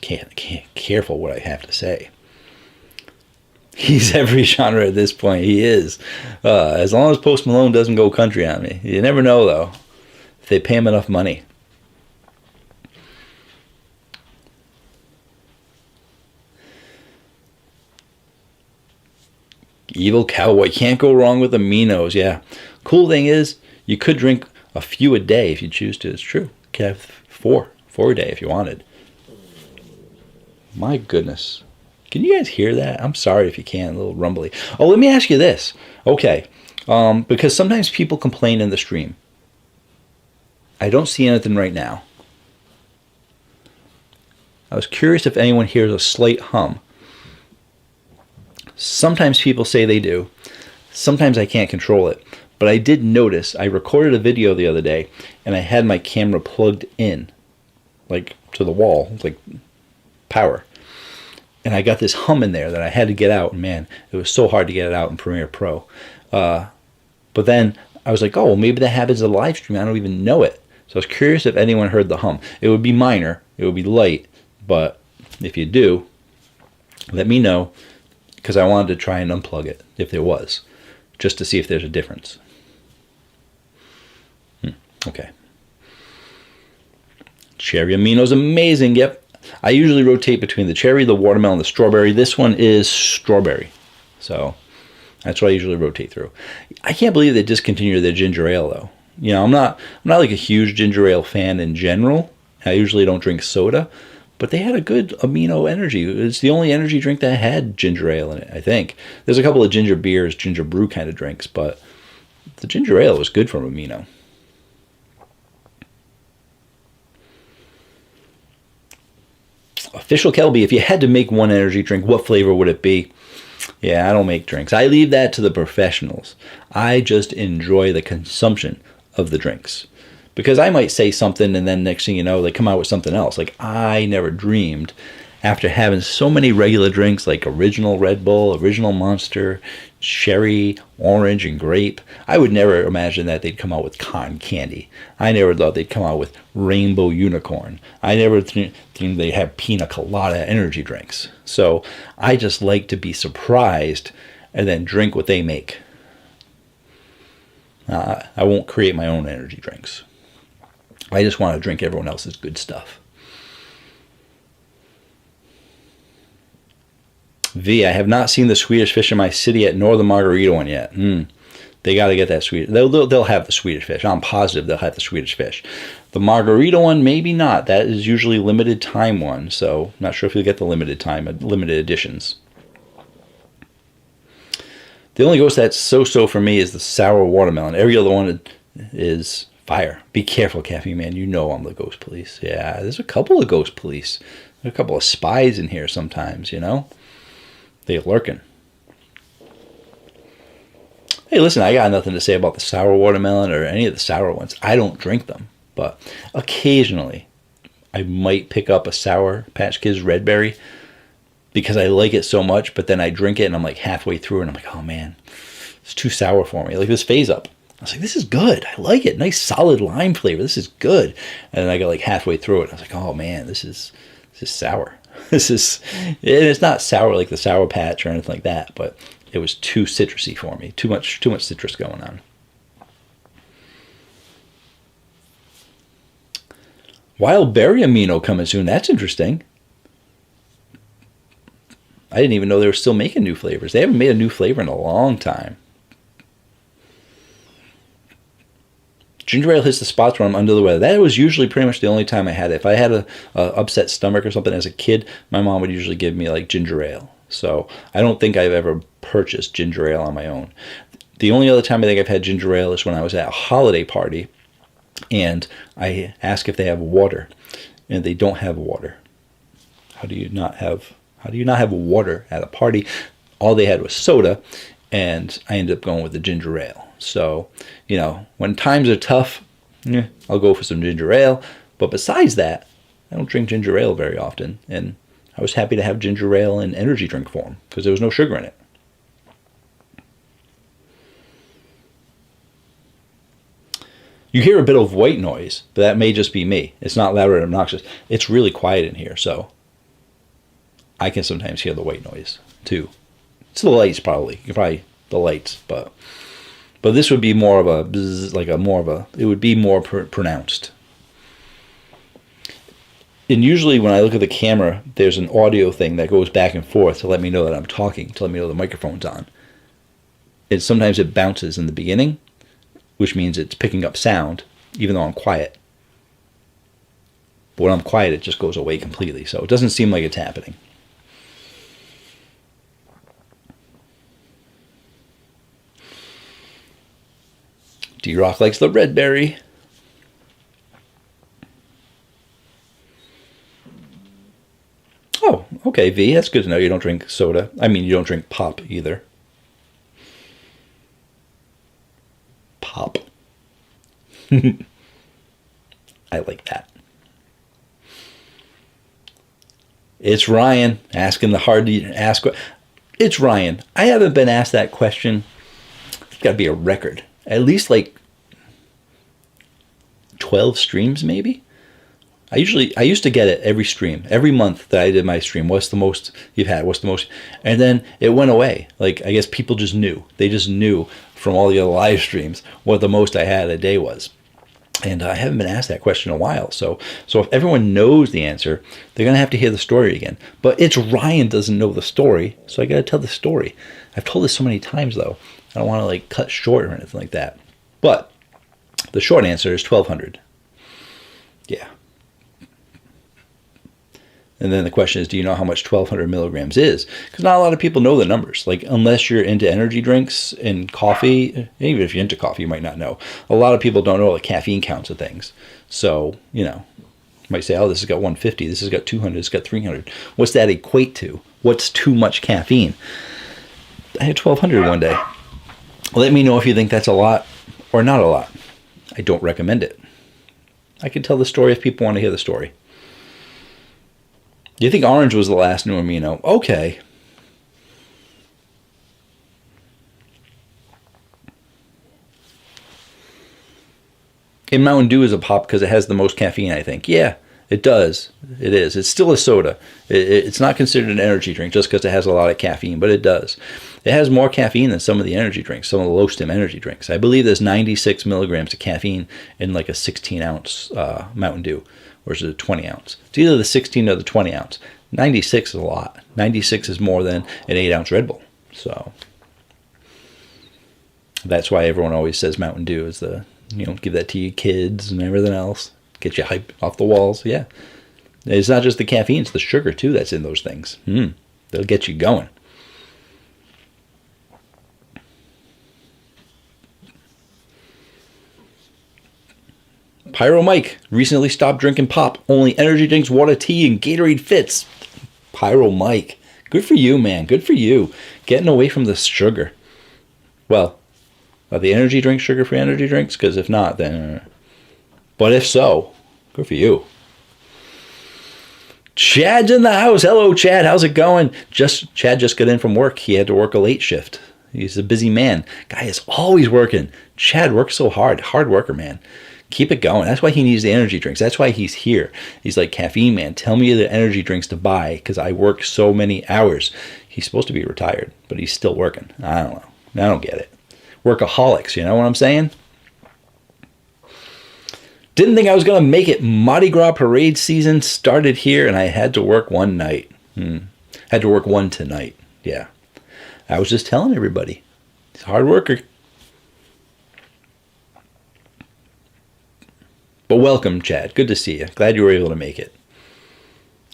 Can't careful what I have to say. He's every genre at this point. He is. As long as Post Malone doesn't go country on me. You never know, though, if they pay him enough money. Evil Cowboy. Can't go wrong with aminos. Yeah. Cool thing is, you could drink a few a day if you choose to. It's true. You could have 4 a day if you wanted. My goodness. Can you guys hear that? I'm sorry if you can. A little rumbly. Oh, let me ask you this. Okay. Because sometimes people complain in the stream. I don't see anything right now. I was curious if anyone hears a slight hum. Sometimes people say they do. Sometimes I can't control it. But I did notice, I recorded a video the other day, and I had my camera plugged in, like to the wall, like power. And I got this hum in there that I had to get out, and man, it was so hard to get it out in Premiere Pro. But then I was like, oh, well, maybe that happens in the live stream. I don't even know it. So I was curious if anyone heard the hum. It would be minor. It would be light. But if you do, let me know, because I wanted to try and unplug it, if there was, just to see if there's a difference. Okay. Cherry Amino's amazing. Yep. I usually rotate between the cherry, the watermelon, the strawberry. This one is strawberry. So that's what I usually rotate through. I can't believe they discontinued their ginger ale, though. You know, I'm not like a huge ginger ale fan in general. I usually don't drink soda, but they had a good amino energy. It's the only energy drink that had ginger ale in it, I think. There's a couple of ginger beers, ginger brew kind of drinks, but the ginger ale was good from amino. Official Kelby, if you had to make one energy drink, what flavor would it be? Yeah, I don't make drinks. I leave that to the professionals. I just enjoy the consumption of the drinks. Because I might say something and then next thing you know, they come out with something else. Like, I never dreamed, after having so many regular drinks like original Red Bull, original Monster, cherry, orange, and grape, I would never imagine that they'd come out with cotton candy. I never thought they'd come out with rainbow unicorn. I never think they'd have pina colada energy drinks. So I just like to be surprised and then drink what they make. I won't create my own energy drinks. I just want to drink everyone else's good stuff. V, I have not seen the Swedish Fish in my city yet, nor the margarita one yet. They got to get that Swedish. They'll have the Swedish Fish. I'm positive they'll have the Swedish Fish. The margarita one, maybe not. That is usually limited time one, so not sure if you'll get the limited editions. The only ghost that's so for me is the sour watermelon. Every other one is fire. Be careful, CaffeineMan. You know I'm the ghost police. Yeah, there's a couple of ghost police. There's a couple of spies in here sometimes, you know. They're lurking. Hey, listen, I got nothing to say about the sour watermelon or any of the sour ones. I don't drink them, but occasionally I might pick up a Sour Patch Kids Red Berry because I like it so much, but then I drink it and I'm like halfway through and I'm like, oh man, it's too sour for me. Like this Phase Up. I was like, this is good. I like it. Nice solid lime flavor. This is good. And then I got like halfway through it and I was like, oh man, this is sour. It's not sour like the Sour Patch or anything like that, but it was too citrusy for me. Too much citrus going on. Wild berry amino coming soon. That's interesting. I didn't even know they were still making new flavors. They haven't made a new flavor in a long time. Ginger ale hits the spots where I'm under the weather. That was usually pretty much the only time I had it. If I had a upset stomach or something as a kid, my mom would usually give me like ginger ale. So I don't think I've ever purchased ginger ale on my own. The only other time I think I've had ginger ale is when I was at a holiday party and I asked if they have water, and they don't have water. How do you not have water at a party? All they had was soda, and I ended up going with the ginger ale. So, you know, when times are tough, I'll go for some ginger ale. But besides that, I don't drink ginger ale very often. And I was happy to have ginger ale in energy drink form because there was no sugar in it. You hear a bit of white noise, but that may just be me. It's not loud or obnoxious. It's really quiet in here, so I can sometimes hear the white noise too. It's the lights, probably. Probably the lights, but this would be more of a bzz, it would be more pronounced. And usually when I look at the camera, there's an audio thing that goes back and forth to let me know that I'm talking, to let me know the microphone's on. And sometimes it bounces in the beginning, which means it's picking up sound, even though I'm quiet. But when I'm quiet, it just goes away completely. So it doesn't seem like it's happening. D-Rock likes the red berry. Oh, okay, V. That's good to know. You don't drink soda. I mean, you don't drink pop either. Pop. I like that. It's Ryan asking the hard to ask. It's Ryan. I haven't been asked that question. It's got to be a record. At least like 12 streams, maybe. I used to get it every stream, every month that I did my stream. What's the most you've had? What's the most? And then it went away. Like, I guess people just knew. They just knew from all the other live streams what the most I had a day was. And I haven't been asked that question in a while. So if everyone knows the answer, they're going to have to hear the story again. But it's Ryan doesn't know the story, so I got to tell the story. I've told this so many times, though. I don't want to like cut short or anything like that. But the short answer is 1,200. Yeah. And then the question is, do you know how much 1,200 milligrams is? Because not a lot of people know the numbers. Like, unless you're into energy drinks and coffee, even if you're into coffee, you might not know. A lot of people don't know the caffeine counts of things. So, you know, you might say, oh, this has got 150, this has got 200, this has got 300. What's that equate to? What's too much caffeine? I had 1,200 one day. Let me know if you think that's a lot or not a lot. I don't recommend it. I can tell the story if people want to hear the story. Do you think orange was the last new amino? Okay. And Mountain Dew is a pop because it has the most caffeine, I think. Yeah, it does. It is. It's still a soda. It's not considered an energy drink just because it has a lot of caffeine, but it does. It has more caffeine than some of the energy drinks, some of the low-stim energy drinks. I believe there's 96 milligrams of caffeine in like a 16-ounce Mountain Dew, or is it a 20-ounce? It's either the 16 or the 20-ounce. 96 is a lot. 96 is more than an 8-ounce Red Bull. So that's why everyone always says Mountain Dew is the, you know, give that to your kids and everything else. Get you hype off the walls. Yeah. It's not just the caffeine, it's the sugar too that's in those things. They'll get you going. Pyro Mike recently stopped drinking pop. Only energy drinks, water, tea, and Gatorade fits. Pyro Mike. Good for you, man. Good for you. Getting away from the sugar. Well, are the energy drinks sugar-free energy drinks? Because if not, then... But if so, good for you. Chad's in the house. Hello, Chad. How's it going? Chad just got in from work. He had to work a late shift. He's a busy man. Guy is always working. Chad works so hard. Hard worker, man. Keep it going. That's why he needs the energy drinks. That's why he's here. He's like, CaffeineMan, tell me the energy drinks to buy because I work so many hours. He's supposed to be retired, but he's still working. I don't know. I don't get it. Workaholics, you know what I'm saying? Didn't think I was going to make it. Mardi Gras parade season started here, and I had to work one night. Had to work one tonight. Yeah. I was just telling everybody. He's a hard worker. But welcome, Chad. Good to see you. Glad you were able to make it.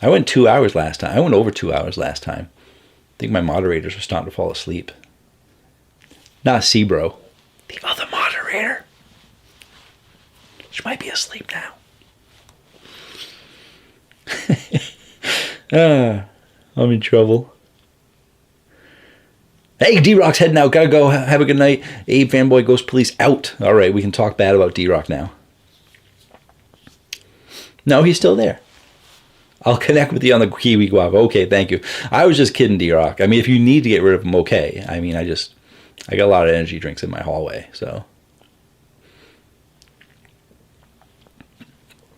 I went 2 hours last time. I went over 2 hours last time. I think my moderators are starting to fall asleep. Not Sebro. The other moderator. She might be asleep now. I'm in trouble. Hey, D-Rock's heading out. Gotta go. Have a good night. Abe Fanboy Ghost Police out. All right, we can talk bad about D-Rock now. No, he's still there. I'll connect with you on the Kiwi Guava. Okay, thank you. I was just kidding, D-Rock. I mean, if you need to get rid of him, okay. I mean, I got a lot of energy drinks in my hallway, so.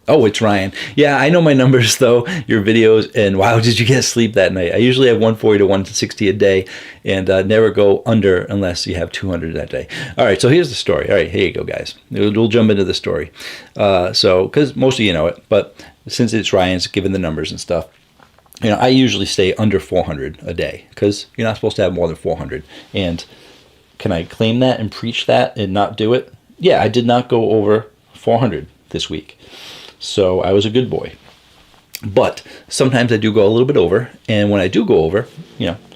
Oh, it's Ryan. Yeah, I know my numbers, though, your videos, and wow, did you get sleep that night? I usually have 140 to 160 a day, and never go under unless you have 200 that day. All right, so here's the story. All right, here you go, guys. We'll jump into the story. Because most of you know it, but since it's Ryan's given the numbers and stuff, I usually stay under 400 a day, because you're not supposed to have more than 400. And can I claim that and preach that and not do it? Yeah, I did not go over 400 this week. So I was a good boy. But sometimes I do go a little bit over. And when I do go over,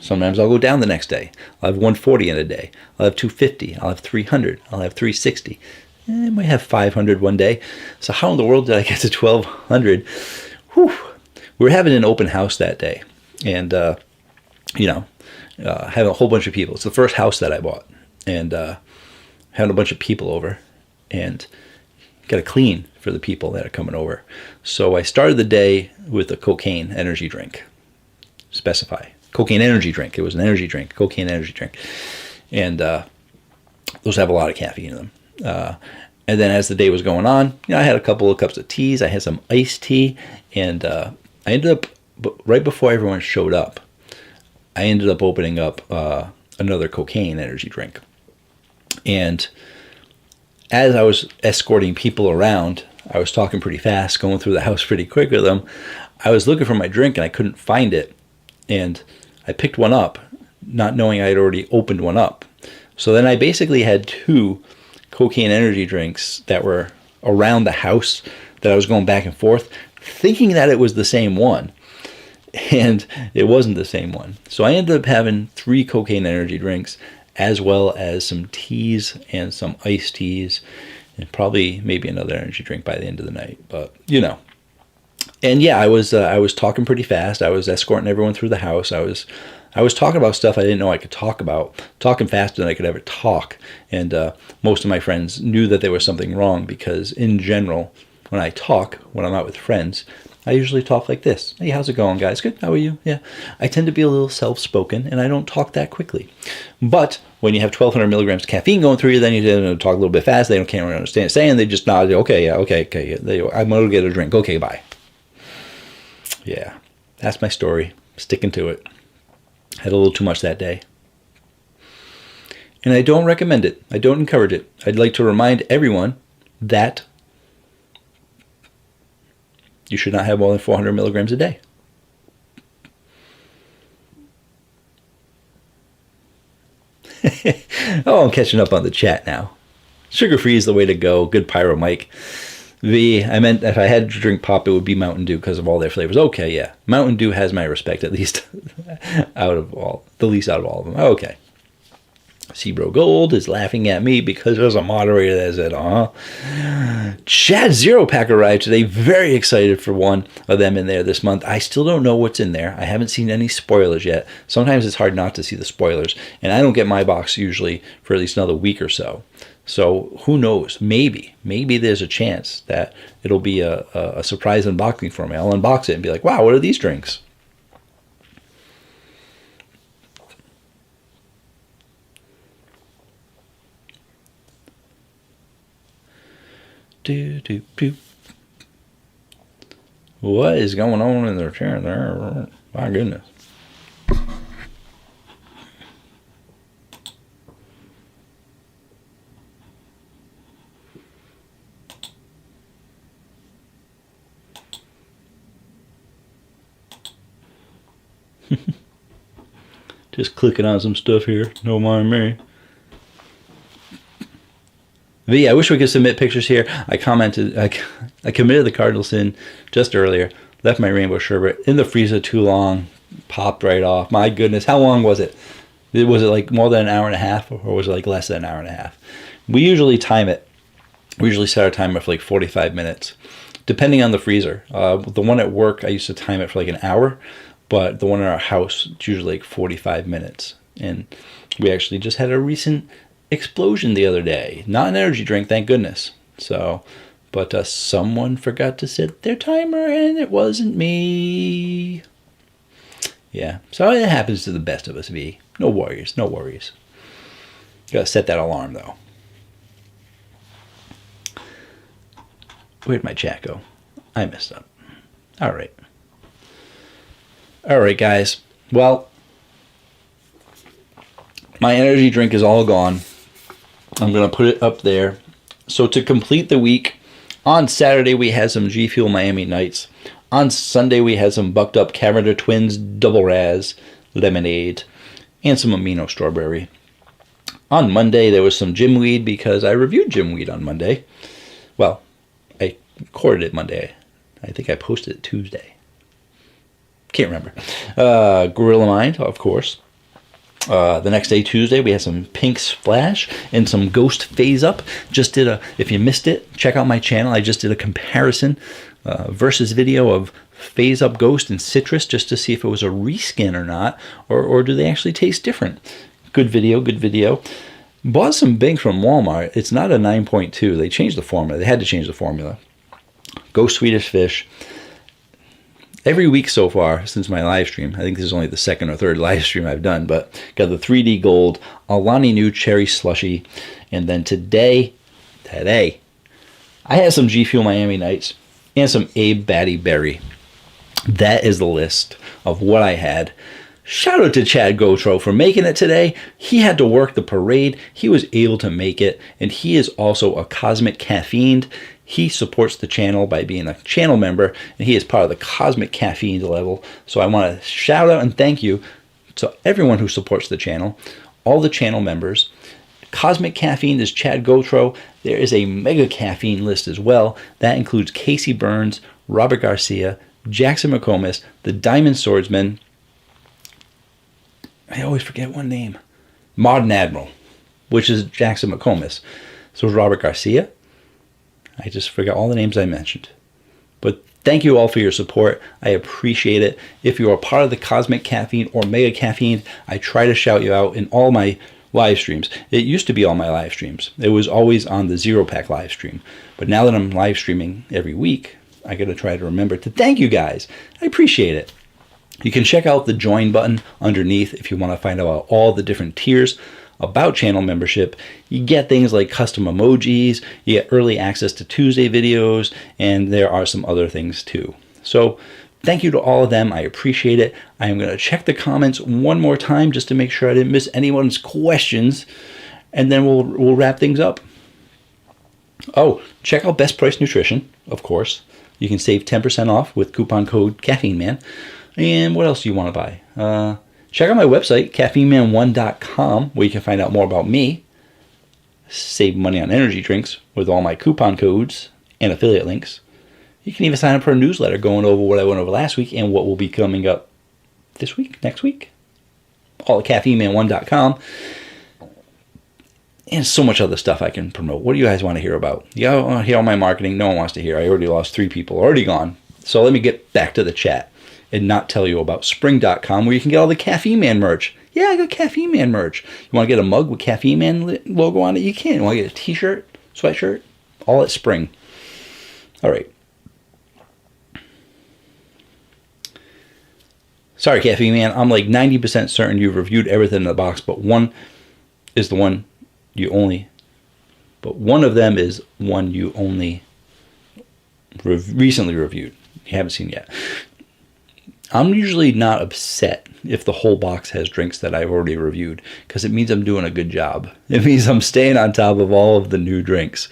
sometimes I'll go down the next day. I'll have 140 in a day. I'll have 250. I'll have 300. I'll have 360. I might have 500 one day. So how in the world did I get to 1,200? Whew. We were having an open house that day. And, having a whole bunch of people. It's the first house that I bought. And having a bunch of people over. And got to clean for the people that are coming over. So I started the day with a cocaine energy drink. Specify. Cocaine energy drink. It was an energy drink. Cocaine energy drink. And those have a lot of caffeine in them. And then as the day was going on, I had a couple of cups of teas. I had some iced tea. And I ended up, right before everyone showed up, I ended up opening up another cocaine energy drink. And as I was escorting people around, I was talking pretty fast, going through the house pretty quick with them. I was looking for my drink and I couldn't find it. And I picked one up, not knowing I had already opened one up. So then I basically had 2 cocaine energy drinks that were around the house that I was going back and forth, thinking that it was the same one. And it wasn't the same one. So I ended up having 3 cocaine energy drinks, as well as some teas and some iced teas, and probably maybe another energy drink by the end of the night. But and yeah, I was talking pretty fast. I was escorting everyone through the house. I was talking about stuff I didn't know I could talk about, talking faster than I could ever talk. And most of my friends knew that there was something wrong, because in general, when I talk, when I'm out with friends, I usually talk like this. Hey, how's it going, guys? Good. How are you? Yeah. I tend to be a little self-spoken, and I don't talk that quickly. But when you have 1,200 milligrams of caffeine going through you, then you tend to talk a little bit fast. They can't really understand what you're saying. They just nod. Okay, yeah, okay. I'm going to get a drink. Okay, bye. Yeah, that's my story. Sticking to it. Had a little too much that day. And I don't recommend it. I don't encourage it. I'd like to remind everyone that you should not have more than 400 milligrams a day. Oh, I'm catching up on the chat now. Sugar-free is the way to go. Good Pyro Mike. I meant if I had to drink pop, it would be Mountain Dew because of all their flavors. Okay, yeah. Mountain Dew has my respect, at least the least out of all of them. Okay. Sebro Gold is laughing at me because there's a moderator that said, Chad Zero Pack arrived today. Very excited for one of them in there this month. I still don't know what's in there. I haven't seen any spoilers yet. Sometimes it's hard not to see the spoilers. And I don't get my box usually for at least another week or so. So who knows? Maybe there's a chance that it'll be a surprise unboxing for me. I'll unbox it and be like, wow, what are these drinks? What is going on in their chair there? My goodness. Just clicking on some stuff here. No mind me. But yeah, I wish we could submit pictures here. I commented, I committed the cardinal sin just earlier. Left my rainbow sherbet in the freezer too long. Popped right off. My goodness, how long was it? Was it like more than an hour and a half, or was it like less than an hour and a half? We usually time it. We usually set our timer for like 45 minutes, depending on the freezer. The one at work, I used to time it for like an hour, but the one in our house, it's usually like 45 minutes. And we actually just had a recent explosion the other day. Not an energy drink, thank goodness. So, but someone forgot to set their timer, and it wasn't me. Yeah, so it happens to the best of us, V. No worries, no worries. Gotta set that alarm, though. Where'd my chat go? I messed up. All right. All right, guys. Well, my energy drink is all gone. I'm going to put it up there. So to complete the week, on Saturday we had some G Fuel Miami Nights. On Sunday we had some Bucked Up Cavender Twins Double Raz Lemonade and some Amino Strawberry. On Monday there was some Gymweed because I reviewed Gymweed on Monday. Well, I recorded it Monday. I think I posted it Tuesday. Can't remember. Gorilla Mind, of course. The next day, Tuesday, we had some Pink Splash and some Ghost Phase Up. Just did if you missed it, check out my channel. I just did a comparison versus video of Phase Up Ghost and Citrus just to see if it was a reskin or not, or do they actually taste different. Good video, good video. Bought some Binks from Walmart. It's not a 9.2. They changed the formula. They had to change the formula. Ghost Swedish Fish. Every week so far since my live stream, I think this is only the second or third live stream I've done, but got the 3D Gold, Alani Nu Cherry Slushy, and then today, I had some G Fuel Miami Nights and some Abe Batty Berry. That is the list of what I had. Shout out to Chad Gotro for making it today. He had to work the parade. He was able to make it, and he is also a Cosmic Caffeine. He supports the channel by being a channel member, and he is part of the Cosmic Caffeine level. So I want to shout out and thank you to everyone who supports the channel, all the channel members. Cosmic Caffeine is Chad Gotro. There is a Mega Caffeine list as well. That includes Casey Burns, Robert Garcia, Jackson McComas, the Diamond Swordsman. I always forget one name. Modern Admiral, which is Jackson McComas. So is Robert Garcia. I just forgot all the names I mentioned. But thank you all for your support. I appreciate it. If you are part of the Cosmic Caffeine or Mega Caffeine, I try to shout you out in all my live streams. It used to be all my live streams. It was always on the Zero Pack live stream. But now that I'm live streaming every week, I got to try to remember to thank you guys. I appreciate it. You can check out the join button underneath if you want to find out all the different tiers about channel membership. You get things like custom emojis, you get early access to Tuesday videos, and there are some other things too. So thank you to all of them. I appreciate it. I am going to check the comments one more time just to make sure I didn't miss anyone's questions, and then we'll wrap things up. Oh, check out Best Price Nutrition, of course. You can save 10% off with coupon code CaffeineMan. And what else do you want to buy? Check out my website, CaffeineMan1.com, where you can find out more about me, save money on energy drinks with all my coupon codes and affiliate links. You can even sign up for a newsletter going over what I went over last week and what will be coming up this week, next week. All at CaffeineMan1.com. And so much other stuff I can promote. What do you guys want to hear about? You want to hear all my marketing? No one wants to hear. I already lost 3 people, already gone. So let me get back to the chat and not tell you about spring.com, where you can get all the CaffeineMan merch. Yeah, I got CaffeineMan merch. You want to get a mug with CaffeineMan logo on it? You can. You want to get a t-shirt, sweatshirt? All at Spring. All right. Sorry, CaffeineMan. I'm like 90% certain you've reviewed everything in the box, but one is the one you only... But one of them is one you only recently reviewed. You haven't seen yet. I'm usually not upset if the whole box has drinks that I've already reviewed, because it means I'm doing a good job. It means I'm staying on top of all of the new drinks.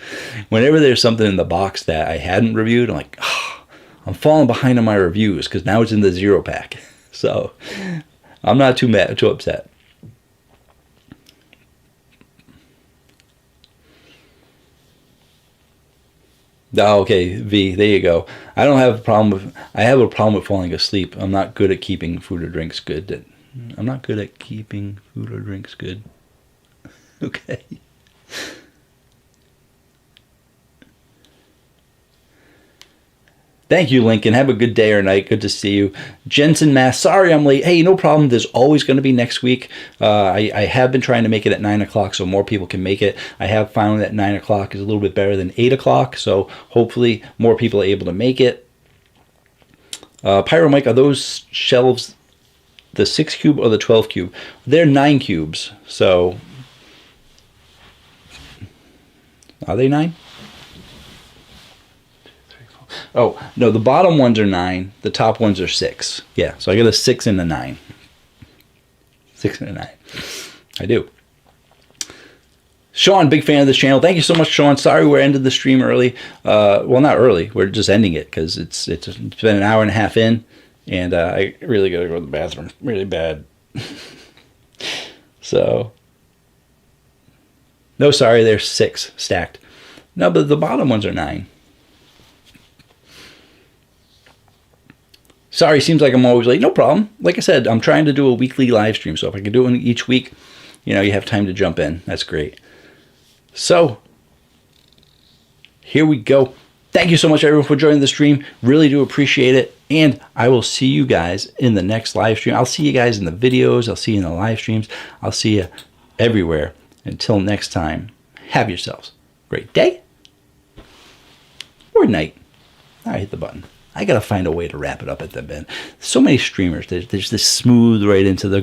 Whenever there's something in the box that I hadn't reviewed, I'm like, oh, I'm falling behind on my reviews because now it's in the Zero Pack. So I'm not too mad, too upset. Oh, okay, V, there you go. I don't have a problem with, I have a problem with falling asleep. I'm not good at keeping food or drinks good. I'm not good at keeping food or drinks good. Okay. Thank you, Lincoln. Have a good day or night. Good to see you. Jensen Mass, sorry I'm late. Hey, no problem. There's always going to be next week. I have been trying to make it at 9 o'clock so more people can make it. I have found that 9 o'clock is a little bit better than 8 o'clock, so hopefully more people are able to make it. Pyro Mike, are those shelves the 6 cube or the 12 cube? They're 9 cubes, so... Are they 9? Oh, no, the bottom ones are 9. The top ones are 6. Yeah, so I got a 6 and a 9. 6 and a 9. I do. Sean, big fan of this channel. Thank you so much, Sean. Sorry we're ending the stream early. Well, not early. We're just ending it because it's been an hour and a half in, and I really got to go to the bathroom really bad. So, no, sorry, they're 6 stacked. No, but the bottom ones are 9. Sorry, seems like I'm always late. No problem. Like I said, I'm trying to do a weekly live stream, so if I can do it each week, you know, you have time to jump in. That's great. So, here we go. Thank you so much, everyone, for joining the stream. Really do appreciate it. And I will see you guys in the next live stream. I'll see you guys in the videos. I'll see you in the live streams. I'll see you everywhere. Until next time, have yourselves a great day or night. I hit the button. I got to find a way to wrap it up at the end. So many streamers, there's this smooth right into the